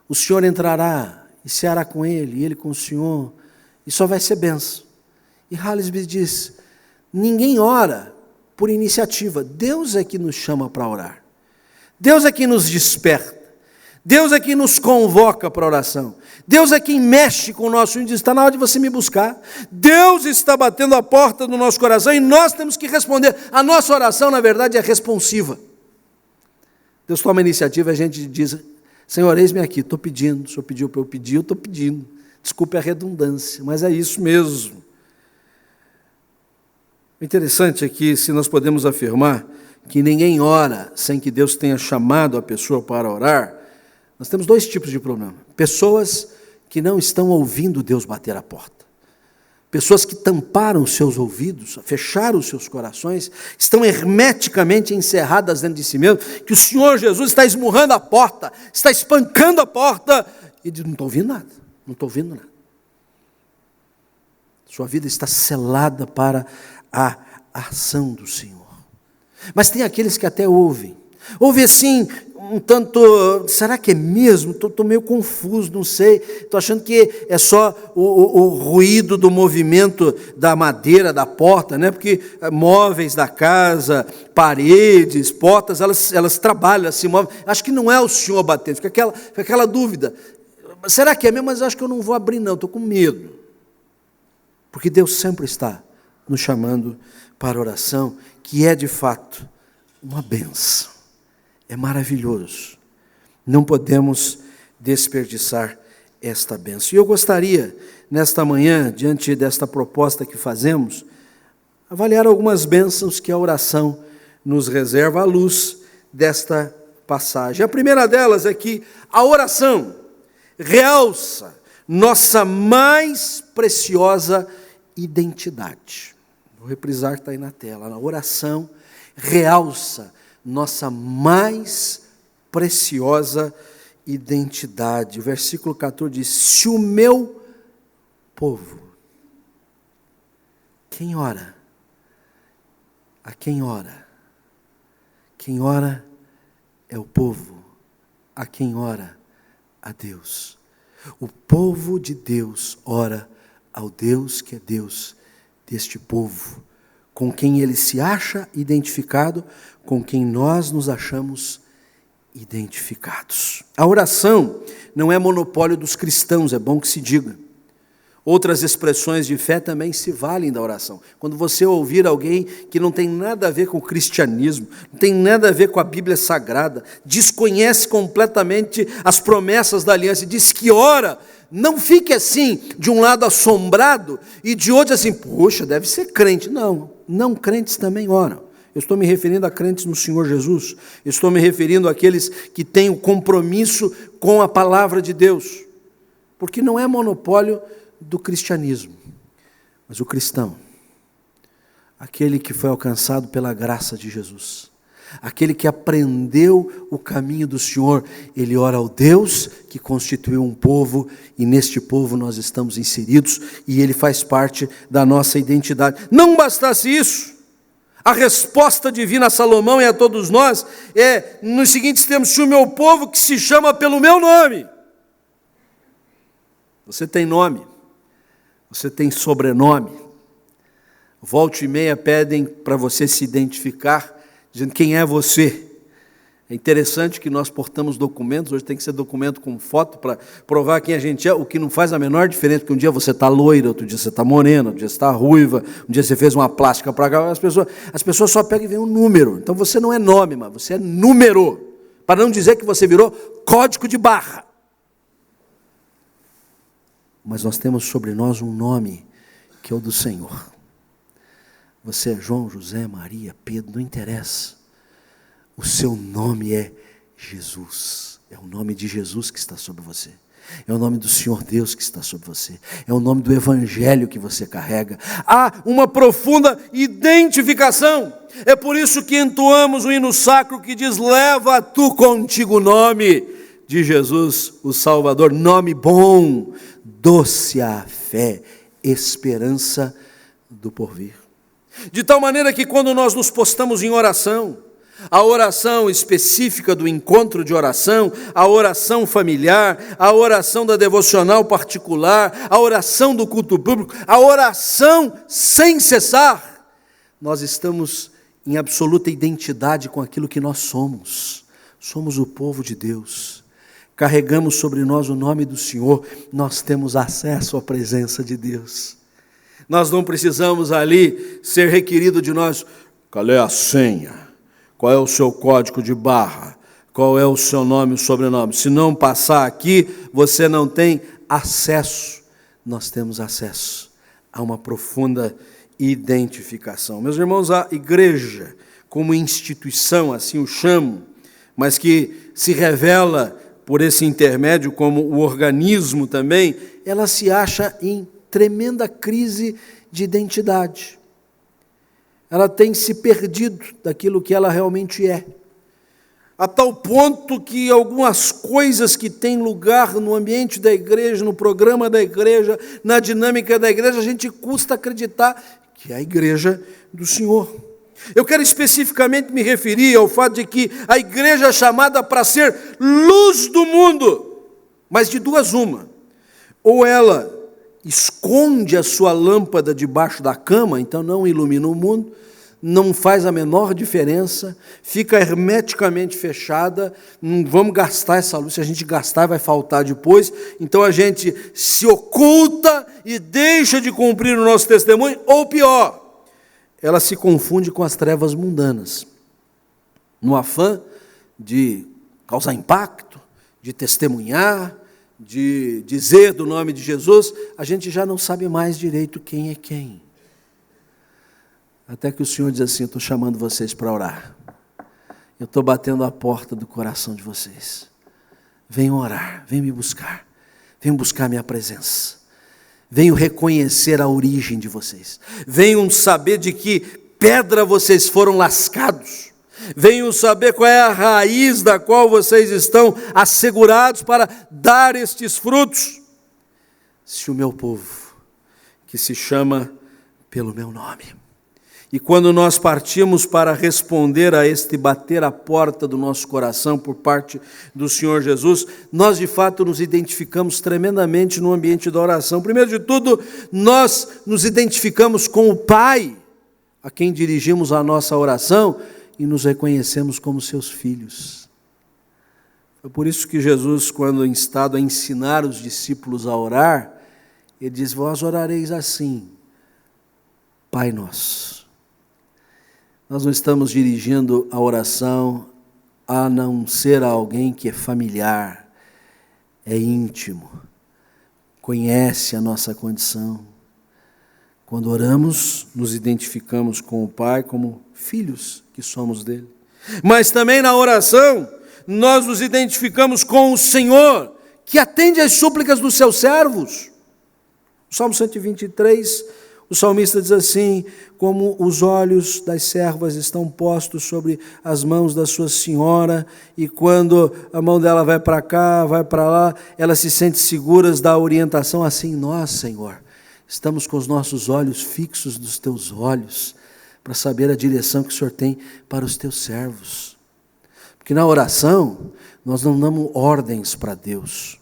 o Senhor entrará e ceará com ele, e ele com o Senhor, e só vai ser bênção. E Hallesby diz: ninguém ora por iniciativa, Deus é que nos chama para orar, Deus é que nos desperta, Deus é quem nos convoca para a oração, Deus é quem mexe com o nosso índice, está na hora de você me buscar. Deus está batendo a porta do nosso coração e nós temos que responder. A nossa oração, na verdade, é responsiva. Deus toma a iniciativa e a gente diz: Senhor, eis-me aqui, estou pedindo. O Senhor pediu para eu pedir, eu estou pedindo. Desculpe a redundância, mas é isso mesmo. O interessante é que, se nós podemos afirmar que ninguém ora sem que Deus tenha chamado a pessoa para orar, nós temos dois tipos de problema. Pessoas que não estão ouvindo Deus bater a porta. Pessoas que tamparam os seus ouvidos, fecharam os seus corações, estão hermeticamente encerradas dentro de si mesmo, que o Senhor Jesus está esmurrando a porta, está espancando a porta, e diz, não estou ouvindo nada, não estou ouvindo nada. Sua vida está selada para a ação do Senhor. Mas tem aqueles que até ouvem assim, um tanto, será que é mesmo? Estou meio confuso, não sei, estou achando que é só o ruído do movimento da madeira, da porta, né? Porque móveis da casa, paredes, portas, elas trabalham, se movem, acho que não é o Senhor batendo, fica aquela dúvida, será que é mesmo? Mas acho que eu não vou abrir não, estou com medo, porque Deus sempre está nos chamando para oração, que é de fato uma bênção. É maravilhoso. Não podemos desperdiçar esta bênção. E eu gostaria, nesta manhã, diante desta proposta que fazemos, avaliar algumas bênçãos que a oração nos reserva à luz desta passagem. A primeira delas é que a oração realça nossa mais preciosa identidade. Vou reprisar que está aí na tela. A oração realça nossa mais preciosa identidade. O versículo 14 diz, se o meu povo, quem ora? A quem ora? Quem ora é o povo, a quem ora? A Deus. O povo de Deus ora ao Deus que é Deus deste povo, com quem ele se acha identificado, com quem nós nos achamos identificados. A oração não é monopólio dos cristãos, é bom que se diga. Outras expressões de fé também se valem da oração. Quando você ouvir alguém que não tem nada a ver com o cristianismo, não tem nada a ver com a Bíblia Sagrada, desconhece completamente as promessas da aliança e diz que ora, não fique assim, de um lado assombrado e de outro assim, poxa, deve ser crente. Não crentes também oram. Eu estou me referindo a crentes no Senhor Jesus. Eu estou me referindo àqueles que têm o compromisso com a palavra de Deus. Porque não é monopólio do cristianismo. Mas o cristão, aquele que foi alcançado pela graça de Jesus, aquele que aprendeu o caminho do Senhor, ele ora ao Deus que constituiu um povo, e neste povo nós estamos inseridos, e ele faz parte da nossa identidade. Não bastasse isso, a resposta divina a Salomão e a todos nós é nos seguintes termos: se o meu povo que se chama pelo meu nome. Você tem nome, você tem sobrenome. Volta e meia pedem para você se identificar, dizendo quem é você. É interessante que nós portamos documentos, hoje tem que ser documento com foto para provar quem a gente é, o que não faz a menor diferença, porque um dia você está loira, outro dia você está morena, outro dia você está ruiva, um dia você fez uma plástica para cá, as pessoas só pegam e veem um número. Então você não é nome, mas você é número, para não dizer que você virou código de barra. Mas nós temos sobre nós um nome, que é o do Senhor. Você é João, José, Maria, Pedro, não interessa. O seu nome é Jesus. É o nome de Jesus que está sobre você. É o nome do Senhor Deus que está sobre você. É o nome do Evangelho que você carrega. Há uma profunda identificação. É por isso que entoamos o hino sacro que diz: leva tu contigo o nome de Jesus, o Salvador. Nome bom, doce a fé, esperança do porvir. De tal maneira que quando nós nos postamos em oração, a oração específica do encontro de oração, a oração familiar, a oração da devocional particular, a oração do culto público, a oração sem cessar, nós estamos em absoluta identidade com aquilo que nós somos. Somos o povo de Deus. Carregamos sobre nós o nome do Senhor, nós temos acesso à presença de Deus. Nós não precisamos ali ser requerido de nós: qual é a senha? Qual é o seu código de barra? Qual é o seu nome e sobrenome? Se não passar aqui, você não tem acesso. Nós temos acesso a uma profunda identificação. Meus irmãos, a igreja, como instituição, assim o chamo, mas que se revela por esse intermédio como o organismo também, ela se acha em tremenda crise de identidade. Ela tem se perdido daquilo que ela realmente é. a tal ponto que algumas coisas que têm lugar no ambiente da igreja, no programa da igreja, na dinâmica da igreja, a gente custa acreditar que é a igreja do Senhor. Eu quero especificamente me referir ao fato de que a igreja é chamada para ser luz do mundo, mas de duas uma: ou ela esconde a sua lâmpada debaixo da cama, então não ilumina o mundo, não faz a menor diferença, fica hermeticamente fechada, não vamos gastar essa luz, se a gente gastar vai faltar depois, então a gente se oculta e deixa de cumprir o nosso testemunho, ou pior, ela se confunde com as trevas mundanas, no afã de causar impacto, de testemunhar, de dizer do nome de Jesus, a gente já não sabe mais direito quem é quem. Até que o Senhor diz assim: eu estou chamando vocês para orar. Eu estou batendo a porta do coração de vocês. Venham orar, venham me buscar. Venham buscar a minha presença. Venham reconhecer a origem de vocês. Venham saber de que pedra vocês foram lascados. Venham saber qual é a raiz da qual vocês estão assegurados para dar estes frutos. Se o meu povo, que se chama pelo meu nome. E quando nós partimos para responder a este bater a porta do nosso coração por parte do Senhor Jesus, nós de fato nos identificamos tremendamente no ambiente da oração. Primeiro de tudo, nós nos identificamos com o Pai, a quem dirigimos a nossa oração, e nos reconhecemos como seus filhos. É por isso que Jesus, quando instado a ensinar os discípulos a orar, ele diz: vós orareis assim, Pai nosso. Nós não estamos dirigindo a oração a não ser a alguém que é familiar, é íntimo, conhece a nossa condição. Quando oramos, nos identificamos com o Pai como filhos que somos dele. Mas também na oração, nós nos identificamos com o Senhor, que atende às súplicas dos seus servos. O Salmo 123, o salmista diz assim: como os olhos das servas estão postos sobre as mãos da sua senhora, e quando a mão dela vai para cá, vai para lá, ela se sente seguras da orientação, assim nós, Senhor, estamos com os nossos olhos fixos nos teus olhos, para saber a direção que o Senhor tem para os teus servos. Porque na oração, nós não damos ordens para Deus,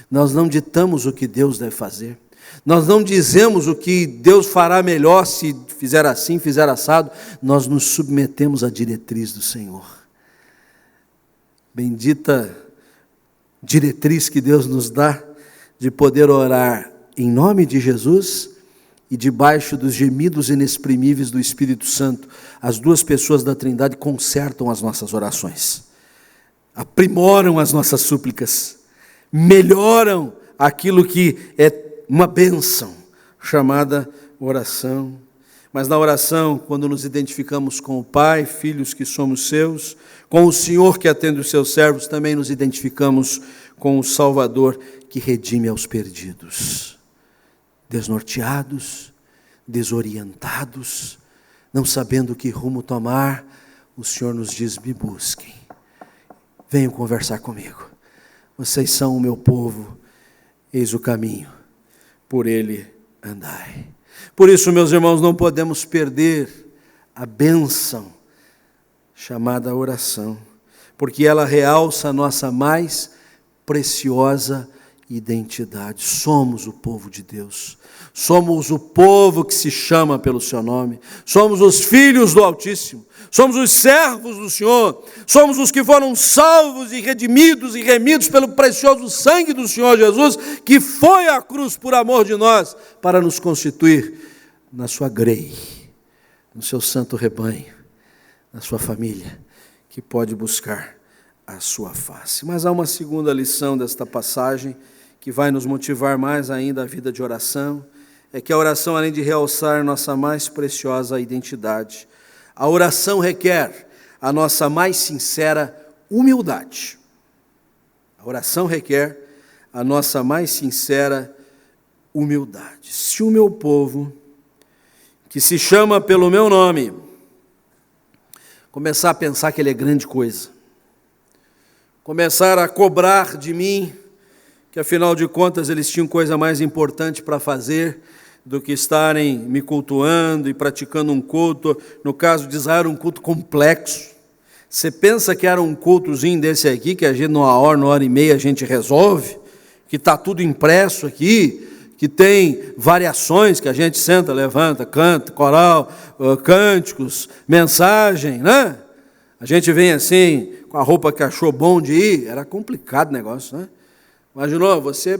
nós não ditamos o que Deus deve fazer, nós não dizemos o que Deus fará melhor se fizer assim, fizer assado, nós nos submetemos à diretriz do Senhor. Bendita diretriz que Deus nos dá de poder orar em nome de Jesus e debaixo dos gemidos inexprimíveis do Espírito Santo. As duas pessoas da Trindade consertam as nossas orações, aprimoram as nossas súplicas, melhoram aquilo que é uma bênção, chamada oração. Mas na oração, quando nos identificamos com o Pai, filhos que somos seus, com o Senhor que atende os seus servos, também nos identificamos com o Salvador que redime aos perdidos. Desnorteados, desorientados, não sabendo que rumo tomar, o Senhor nos diz: me busquem, venham conversar comigo. Vocês são o meu povo, eis o caminho, por ele andai. Por isso, meus irmãos, não podemos perder a bênção chamada oração, porque ela realça a nossa mais preciosa identidade. Somos o povo de Deus, somos o povo que se chama pelo seu nome, somos os filhos do Altíssimo, somos os servos do Senhor, somos os que foram salvos e redimidos e remidos pelo precioso sangue do Senhor Jesus, que foi à cruz por amor de nós, para nos constituir na sua grei, no seu santo rebanho, na sua família, que pode buscar a sua face. Mas há uma segunda lição desta passagem, que vai nos motivar mais ainda a vida de oração, é que a oração, além de realçar nossa mais preciosa identidade, a oração requer a nossa mais sincera humildade. A oração requer a nossa mais sincera humildade. Se o meu povo, que se chama pelo meu nome, começar a pensar que ele é grande coisa, começaram a cobrar de mim, que afinal de contas eles tinham coisa mais importante para fazer do que estarem me cultuando e praticando um culto. No caso de Israel, era um culto complexo. Você pensa que era um cultozinho desse aqui, que a gente numa hora e meia a gente resolve, que está tudo impresso aqui, que tem variações que a gente senta, levanta, canta, coral, cânticos, mensagem, né? A gente vem assim, com a roupa que achou bom de ir. Era complicado o negócio, né? Imaginou, você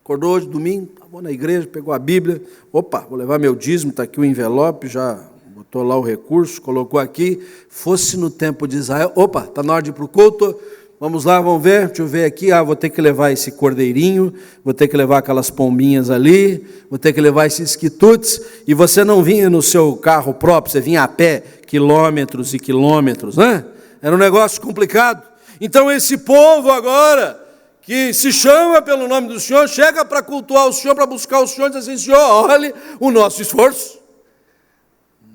acordou hoje, domingo, vou na igreja, pegou a Bíblia, opa, vou levar meu dízimo, está aqui o envelope, já botou lá o recurso, colocou aqui, fosse no tempo de Israel, opa, está na hora de ir para o culto, vamos lá, vamos ver, deixa eu ver aqui, vou ter que levar esse cordeirinho, vou ter que levar aquelas pombinhas ali, vou ter que levar esses quitutes, e você não vinha no seu carro próprio, você vinha a pé, quilômetros e quilômetros, né? Era um negócio complicado. Então esse povo agora, que se chama pelo nome do Senhor, chega para cultuar o Senhor, para buscar o Senhor, e diz assim: Senhor, olhe o nosso esforço.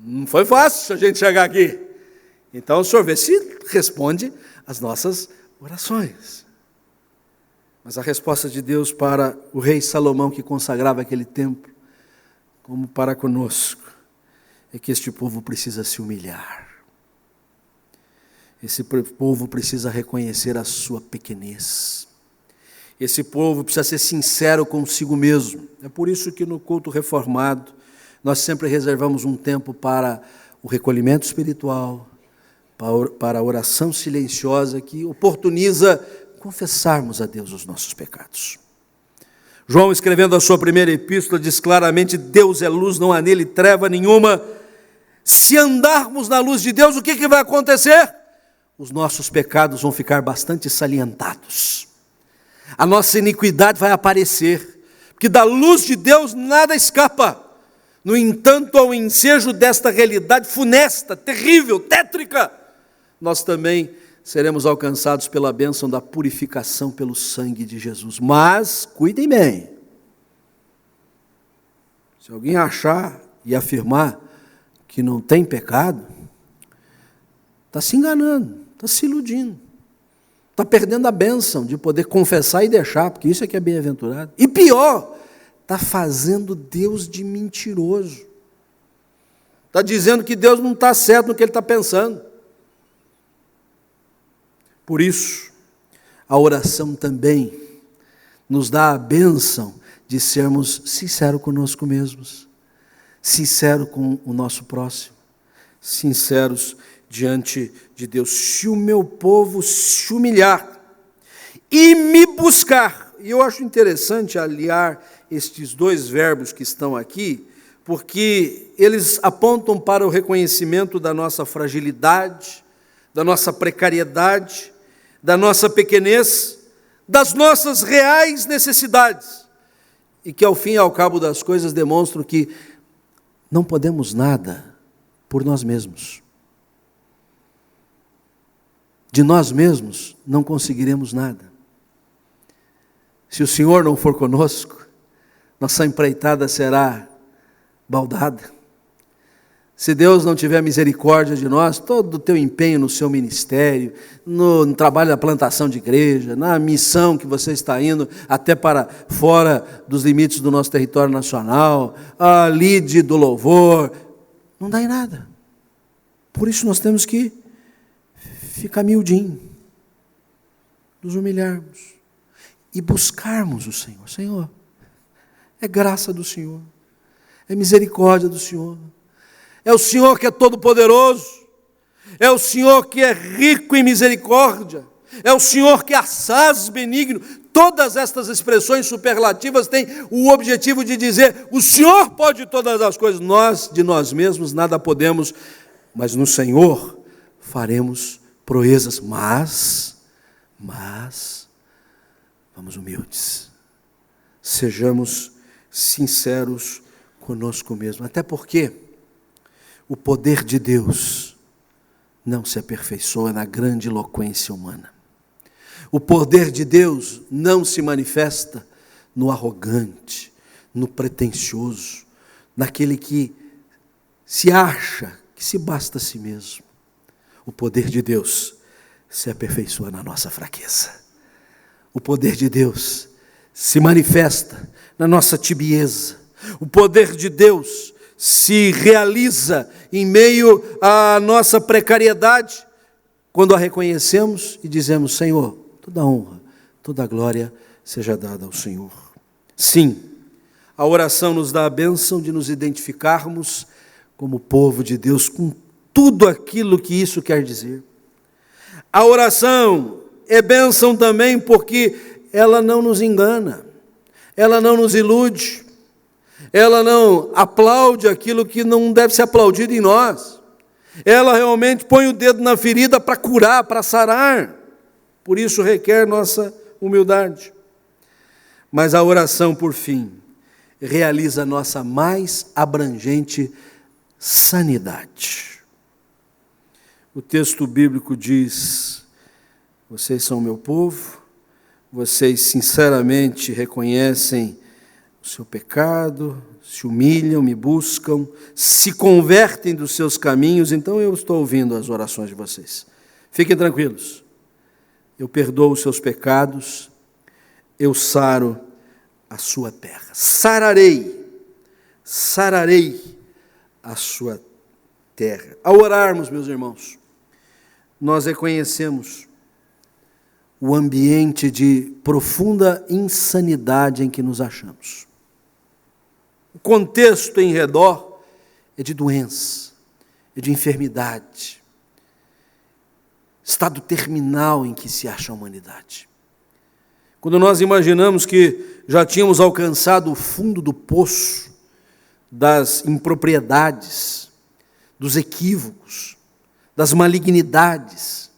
Não foi fácil a gente chegar aqui. Então o Senhor vê se responde às nossas orações. Mas a resposta de Deus para o rei Salomão, que consagrava aquele templo, como para conosco, é que este povo precisa se humilhar. Esse povo precisa reconhecer a sua pequenez. Esse povo precisa ser sincero consigo mesmo. É por isso que no culto reformado, nós sempre reservamos um tempo para o recolhimento espiritual, para a oração silenciosa que oportuniza confessarmos a Deus os nossos pecados. João, escrevendo a sua primeira epístola, diz claramente: Deus é luz, não há nele treva nenhuma. Se andarmos na luz de Deus, o que vai acontecer? Os nossos pecados vão ficar bastante salientados. A nossa iniquidade vai aparecer, porque da luz de Deus nada escapa. No entanto, ao ensejo desta realidade funesta, terrível, tétrica, nós também seremos alcançados pela bênção da purificação pelo sangue de Jesus. Mas, cuidem bem, se alguém achar e afirmar que não tem pecado, está se enganando, está se iludindo, está perdendo a bênção de poder confessar e deixar, porque isso é que é bem-aventurado. E pior, está fazendo Deus de mentiroso. Está dizendo que Deus não está certo no que ele está pensando. Por isso, a oração também nos dá a bênção de sermos sinceros conosco mesmos, sinceros com o nosso próximo, sinceros diante de Deus. Se o meu povo se humilhar e me buscar, e eu acho interessante aliar estes dois verbos que estão aqui, porque eles apontam para o reconhecimento da nossa fragilidade, da nossa precariedade, da nossa pequenez, das nossas reais necessidades, e que ao fim e ao cabo das coisas demonstram que não podemos nada por nós mesmos. De nós mesmos não conseguiremos nada. Se o Senhor não for conosco, nossa empreitada será baldada. Se Deus não tiver misericórdia de nós, todo o teu empenho no seu ministério, no trabalho da plantação de igreja, na missão que você está indo até para fora dos limites do nosso território nacional, a lide do louvor, não dá em nada. Por isso nós temos que ficar miudinho, nos humilharmos e buscarmos o Senhor. Senhor, é graça do Senhor, é misericórdia do Senhor. É o Senhor que é todo-poderoso, é o Senhor que é rico em misericórdia, é o Senhor que é assaz benigno. Todas estas expressões superlativas têm o objetivo de dizer: o Senhor pode todas as coisas, nós de nós mesmos nada podemos, mas no Senhor faremos proezas. Mas, vamos humildes, sejamos sinceros conosco mesmo, até porque o poder de Deus não se aperfeiçoa na grande eloquência humana. O poder de Deus não se manifesta no arrogante, no pretensioso, naquele que se acha que se basta a si mesmo. O poder de Deus se aperfeiçoa na nossa fraqueza. O poder de Deus se manifesta na nossa tibieza. O poder de Deus se realiza em meio à nossa precariedade, quando a reconhecemos e dizemos: Senhor, toda a honra, toda a glória seja dada ao Senhor. Sim, a oração nos dá a bênção de nos identificarmos como povo de Deus, com tudo aquilo que isso quer dizer. A oração é bênção também porque ela não nos engana, ela não nos ilude, ela não aplaude aquilo que não deve ser aplaudido em nós. Ela realmente põe o dedo na ferida para curar, para sarar. Por isso requer nossa humildade. Mas a oração, por fim, realiza a nossa mais abrangente sanidade. O texto bíblico diz: vocês são meu povo, vocês sinceramente reconhecem o seu pecado, se humilham, me buscam, se convertem dos seus caminhos, então eu estou ouvindo as orações de vocês. Fiquem tranquilos, eu perdoo os seus pecados, eu saro a sua terra. Sararei a sua terra. Ao orarmos, meus irmãos, nós reconhecemos o ambiente de profunda insanidade em que nos achamos. O contexto em redor é de doença, é de enfermidade, estado terminal em que se acha a humanidade. Quando nós imaginamos que já tínhamos alcançado o fundo do poço das impropriedades, dos equívocos, das malignidades,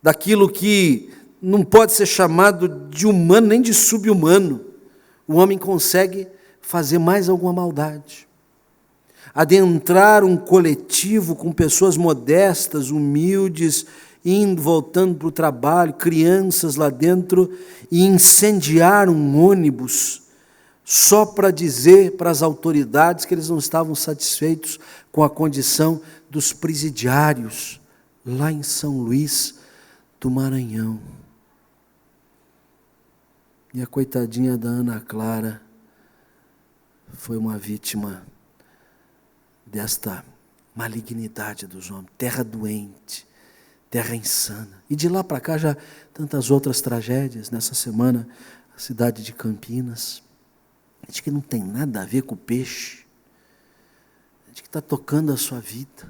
daquilo que não pode ser chamado de humano nem de sub-humano, o homem consegue fazer mais alguma maldade, adentrar um coletivo com pessoas modestas, humildes, indo, voltando para o trabalho, crianças lá dentro, e incendiar um ônibus só para dizer para as autoridades que eles não estavam satisfeitos com a condição dos presidiários lá em São Luís do Maranhão. E a coitadinha da Ana Clara foi uma vítima desta malignidade dos homens, terra doente, terra insana. E de lá para cá já tantas outras tragédias. Nessa semana, a cidade de Campinas, gente que não tem nada a ver com o peixe, gente que está tocando a sua vida.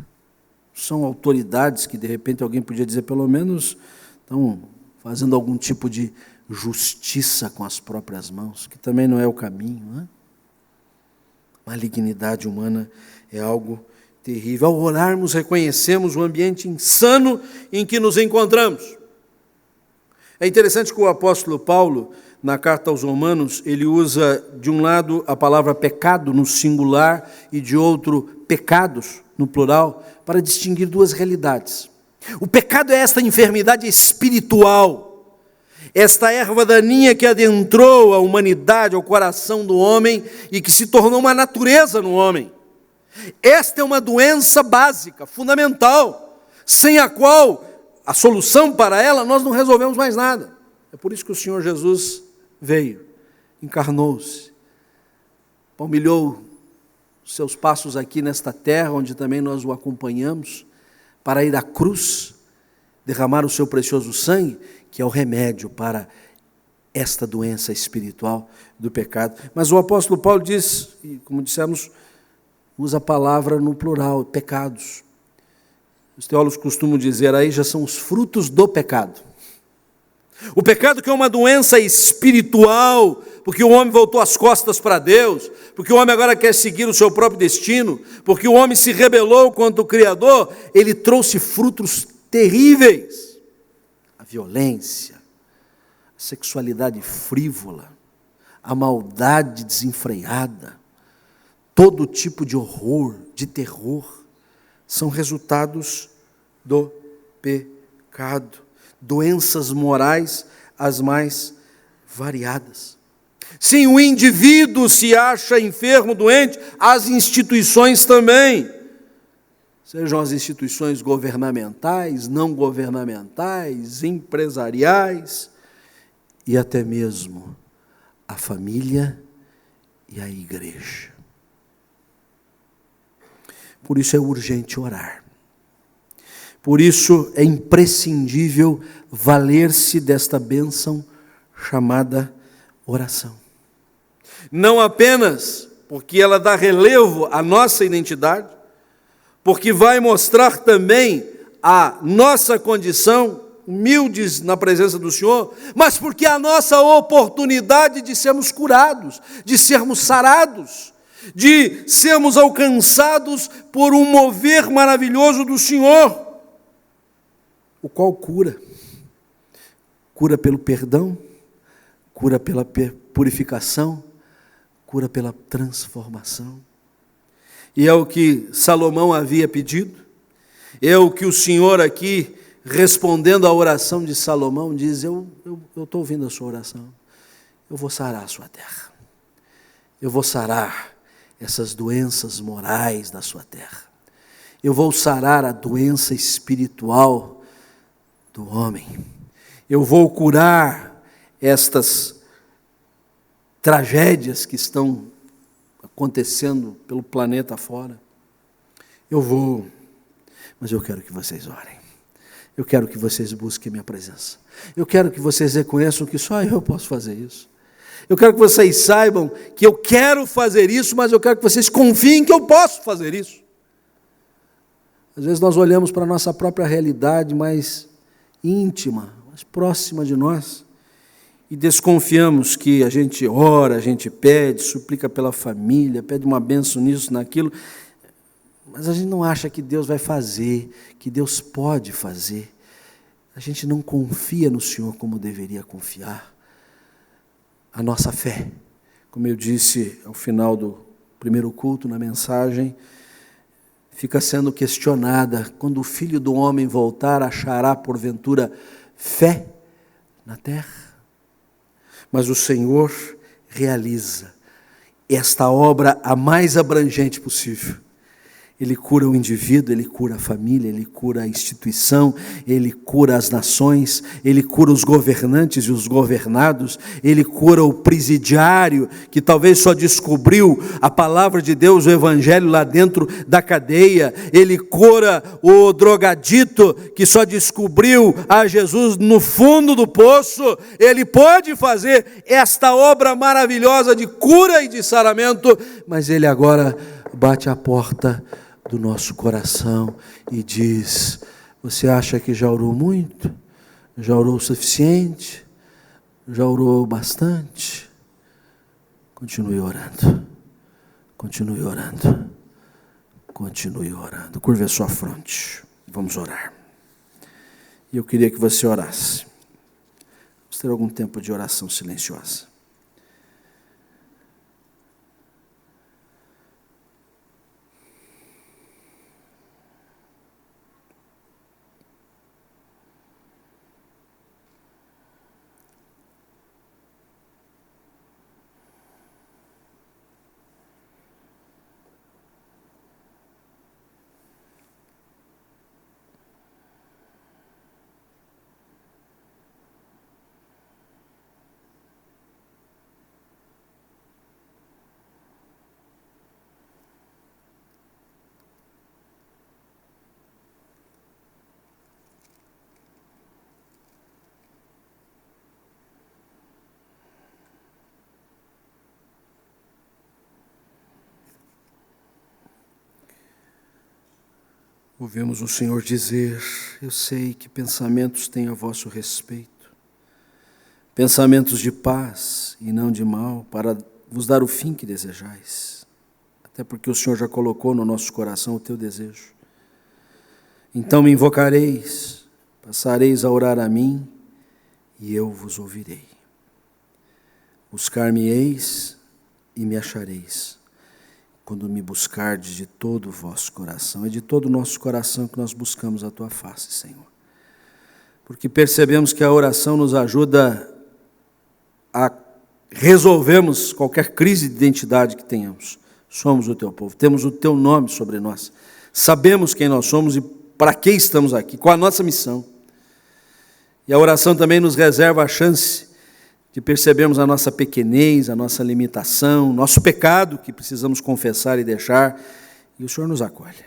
São autoridades que de repente alguém podia dizer, pelo menos estão fazendo algum tipo de justiça com as próprias mãos, que também não é o caminho, né? Malignidade humana é algo terrível. Ao orarmos, reconhecemos o ambiente insano em que nos encontramos. É interessante que o apóstolo Paulo, na carta aos Romanos, ele usa de um lado a palavra pecado no singular e de outro pecados no plural, para distinguir duas realidades. O pecado é esta enfermidade espiritual, esta erva daninha que adentrou a humanidade, ao coração do homem e que se tornou uma natureza no homem. Esta é uma doença básica, fundamental, sem a qual a solução para ela nós não resolvemos mais nada. É por isso que o Senhor Jesus veio, encarnou-se, palmilhou seus passos aqui nesta terra, onde também nós o acompanhamos, para ir à cruz, derramar o seu precioso sangue, que é o remédio para esta doença espiritual do pecado. Mas o apóstolo Paulo diz, e como dissemos, usa a palavra no plural, pecados. Os teólogos costumam dizer aí, já são os frutos do pecado. O pecado que é uma doença espiritual, porque o homem voltou as costas para Deus, porque o homem agora quer seguir o seu próprio destino, porque o homem se rebelou contra o Criador, ele trouxe frutos terríveis. A violência, a sexualidade frívola, a maldade desenfreada, todo tipo de horror, de terror, são resultados do pecado. Doenças morais as mais variadas. Sim, o indivíduo se acha enfermo, doente, as instituições também. sejam as instituições governamentais, não governamentais, empresariais e até mesmo a família e a igreja. Por isso é urgente orar. Por isso é imprescindível valer-se desta bênção chamada oração. Não apenas porque ela dá relevo à nossa identidade, porque vai mostrar também a nossa condição humildes na presença do Senhor, mas porque é a nossa oportunidade de sermos curados, de sermos sarados, de sermos alcançados por um mover maravilhoso do Senhor, o qual cura. Cura pelo perdão, cura pela purificação, cura pela transformação. E é o que Salomão havia pedido, é o que o Senhor aqui, respondendo à oração de Salomão, diz: eu estou ouvindo a sua oração, eu vou sarar a sua terra, eu vou sarar essas doenças morais da sua terra, eu vou sarar a doença espiritual do homem, eu vou curar estas tragédias que estão acontecendo pelo planeta fora. Eu vou, mas eu quero que vocês orem. Eu quero que vocês busquem minha presença. Eu quero que vocês reconheçam que só eu posso fazer isso. Eu quero que vocês saibam que eu quero fazer isso, mas eu quero que vocês confiem que eu posso fazer isso. Às vezes nós olhamos para a nossa própria realidade mais íntima, mais próxima de nós, e desconfiamos que a gente ora, a gente pede, suplica pela família, pede uma bênção nisso, naquilo, mas a gente não acha que Deus vai fazer, que Deus pode fazer. A gente não confia no Senhor como deveria confiar. A nossa fé, como eu disse ao final do primeiro culto, na mensagem, fica sendo questionada. Quando o Filho do Homem voltar, achará porventura fé na terra? Mas o Senhor realiza esta obra a mais abrangente possível. Ele cura o indivíduo, Ele cura a família, Ele cura a instituição, Ele cura as nações, Ele cura os governantes e os governados, Ele cura o presidiário, que talvez só descobriu a palavra de Deus, o Evangelho lá dentro da cadeia, Ele cura o drogadito, que só descobriu a Jesus no fundo do poço. Ele pode fazer esta obra maravilhosa de cura e de saramento, mas Ele agora bate a porta do nosso coração e diz: você acha que já orou muito? Já orou o suficiente? Já orou bastante? Continue orando, continue orando, continue orando. Curve a sua fronte, vamos orar. E eu queria que você orasse. Vamos ter algum tempo de oração silenciosa. Ouvimos o Senhor dizer: eu sei que pensamentos tenho a vosso respeito, pensamentos de paz e não de mal, para vos dar o fim que desejais, até porque o Senhor já colocou no nosso coração o teu desejo. Então me invocareis, passareis a orar a mim, e eu vos ouvirei. Buscar-me-eis e me achareis, quando me buscardes de todo o vosso coração. É de todo o nosso coração que nós buscamos a tua face, Senhor. Porque percebemos que a oração nos ajuda a resolvermos qualquer crise de identidade que tenhamos. Somos o teu povo, temos o teu nome sobre nós. sabemos quem nós somos e para que estamos aqui, qual a nossa missão. E a oração também nos reserva a chance de percebermos a nossa pequenez, a nossa limitação, nosso pecado que precisamos confessar e deixar, e o Senhor nos acolhe.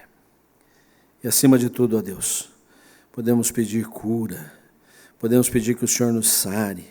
E acima de tudo, ó Deus, podemos pedir cura, podemos pedir que o Senhor nos sare,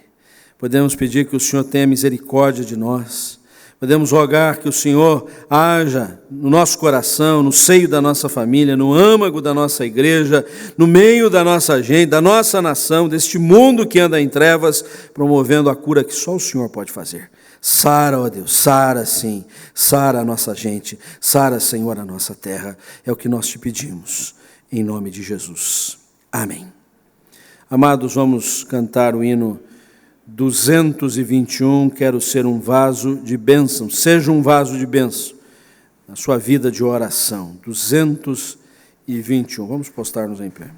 podemos pedir que o Senhor tenha misericórdia de nós, podemos rogar que o Senhor haja no nosso coração, no seio da nossa família, no âmago da nossa igreja, no meio da nossa gente, da nossa nação, deste mundo que anda em trevas, promovendo a cura que só o Senhor pode fazer. Sara, ó Deus, sara sim, sara a nossa gente, sara, Senhor, a nossa terra, é o que nós te pedimos, em nome de Jesus. Amém. Amados, vamos cantar o hino 221, quero ser um vaso de bênção, seja um vaso de bênção na sua vida de oração. 221, vamos postar-nos em pé.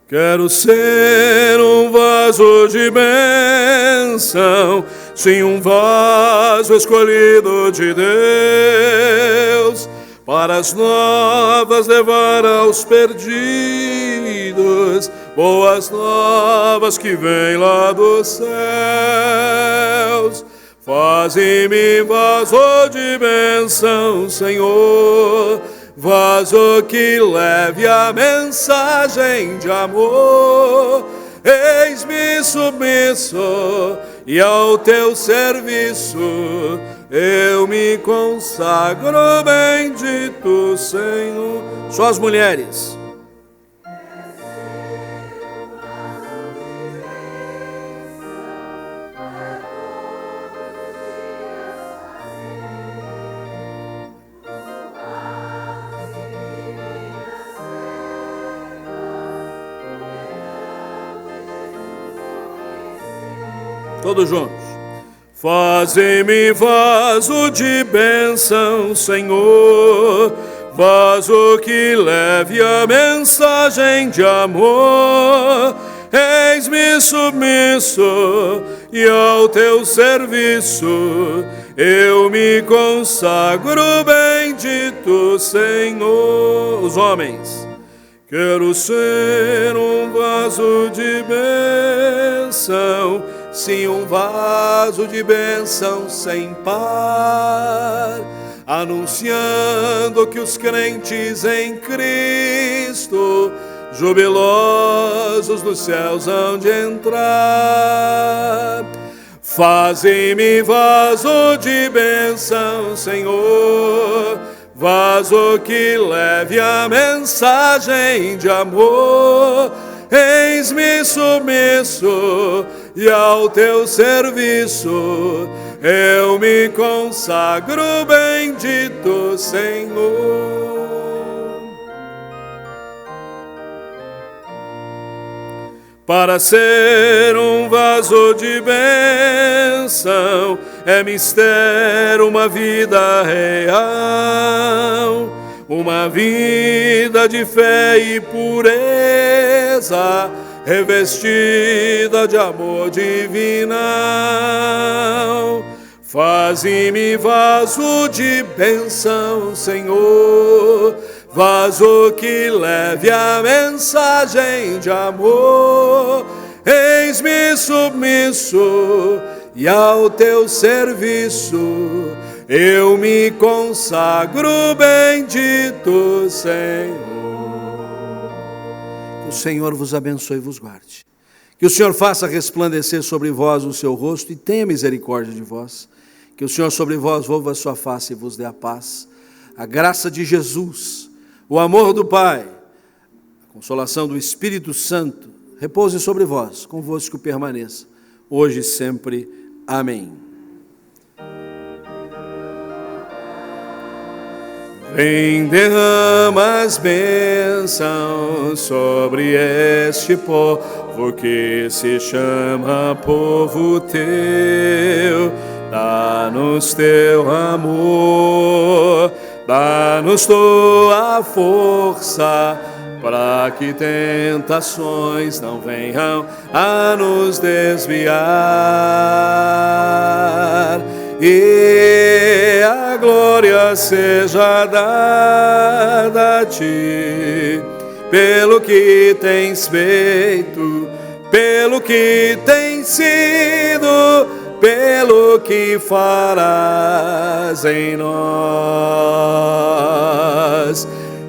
Quero ser um vaso de bênção, sim, um vaso escolhido de Deus, para as novas levar aos perdidos, boas novas que vêm lá dos céus. Faze-me vaso de bênção, Senhor, vaso que leve a mensagem de amor. Eis-me submisso e ao teu serviço eu me consagro, bendito Senhor. Só as mulheres. Todos juntos. Faze-me vaso de bênção, Senhor, vaso que leve a mensagem de amor. Eis-me submisso e ao teu serviço eu me consagro, bendito Senhor. Os homens. Quero ser um vaso de bênção, sim, um vaso de bênção sem par, anunciando que os crentes em Cristo, jubilosos nos céus hão de entrar. Faze-me vaso de bênção, Senhor, vaso que leve a mensagem de amor. Eis-me submisso e ao teu serviço eu me consagro, bendito Senhor. Para ser um vaso de bênção é mister uma vida real, uma vida de fé e pureza, revestida de amor divinal. Faze-me vaso de bênção, Senhor, vaso que leve a mensagem de amor. Eis-me submisso e ao teu serviço eu me consagro, bendito Senhor. Que o Senhor vos abençoe e vos guarde. Que o Senhor faça resplandecer sobre vós o seu rosto e tenha misericórdia de vós. Que o Senhor sobre vós volva a sua face e vos dê a paz. A graça de Jesus, o amor do Pai, a consolação do Espírito Santo, repouse sobre vós, convosco permaneça, hoje e sempre. Amém. Vem, derrama as bênçãos sobre este povo que se chama povo teu. Dá-nos teu amor, dá-nos tua força, para que tentações não venham a nos desviar, e a glória seja dada a ti, pelo que tens feito, pelo que tens sido, pelo que farás em nós.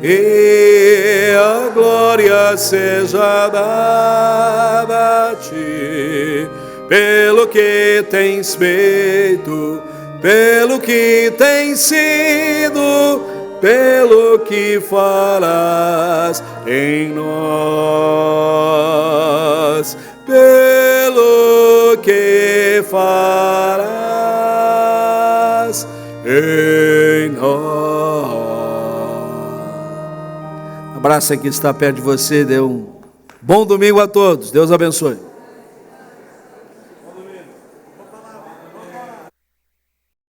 E a glória seja dada a ti, pelo que tens feito, pelo que tens sido, pelo que farás em nós, pelo que farás em nós. Abraça quem está perto de você, dê um bom domingo a todos, Deus abençoe.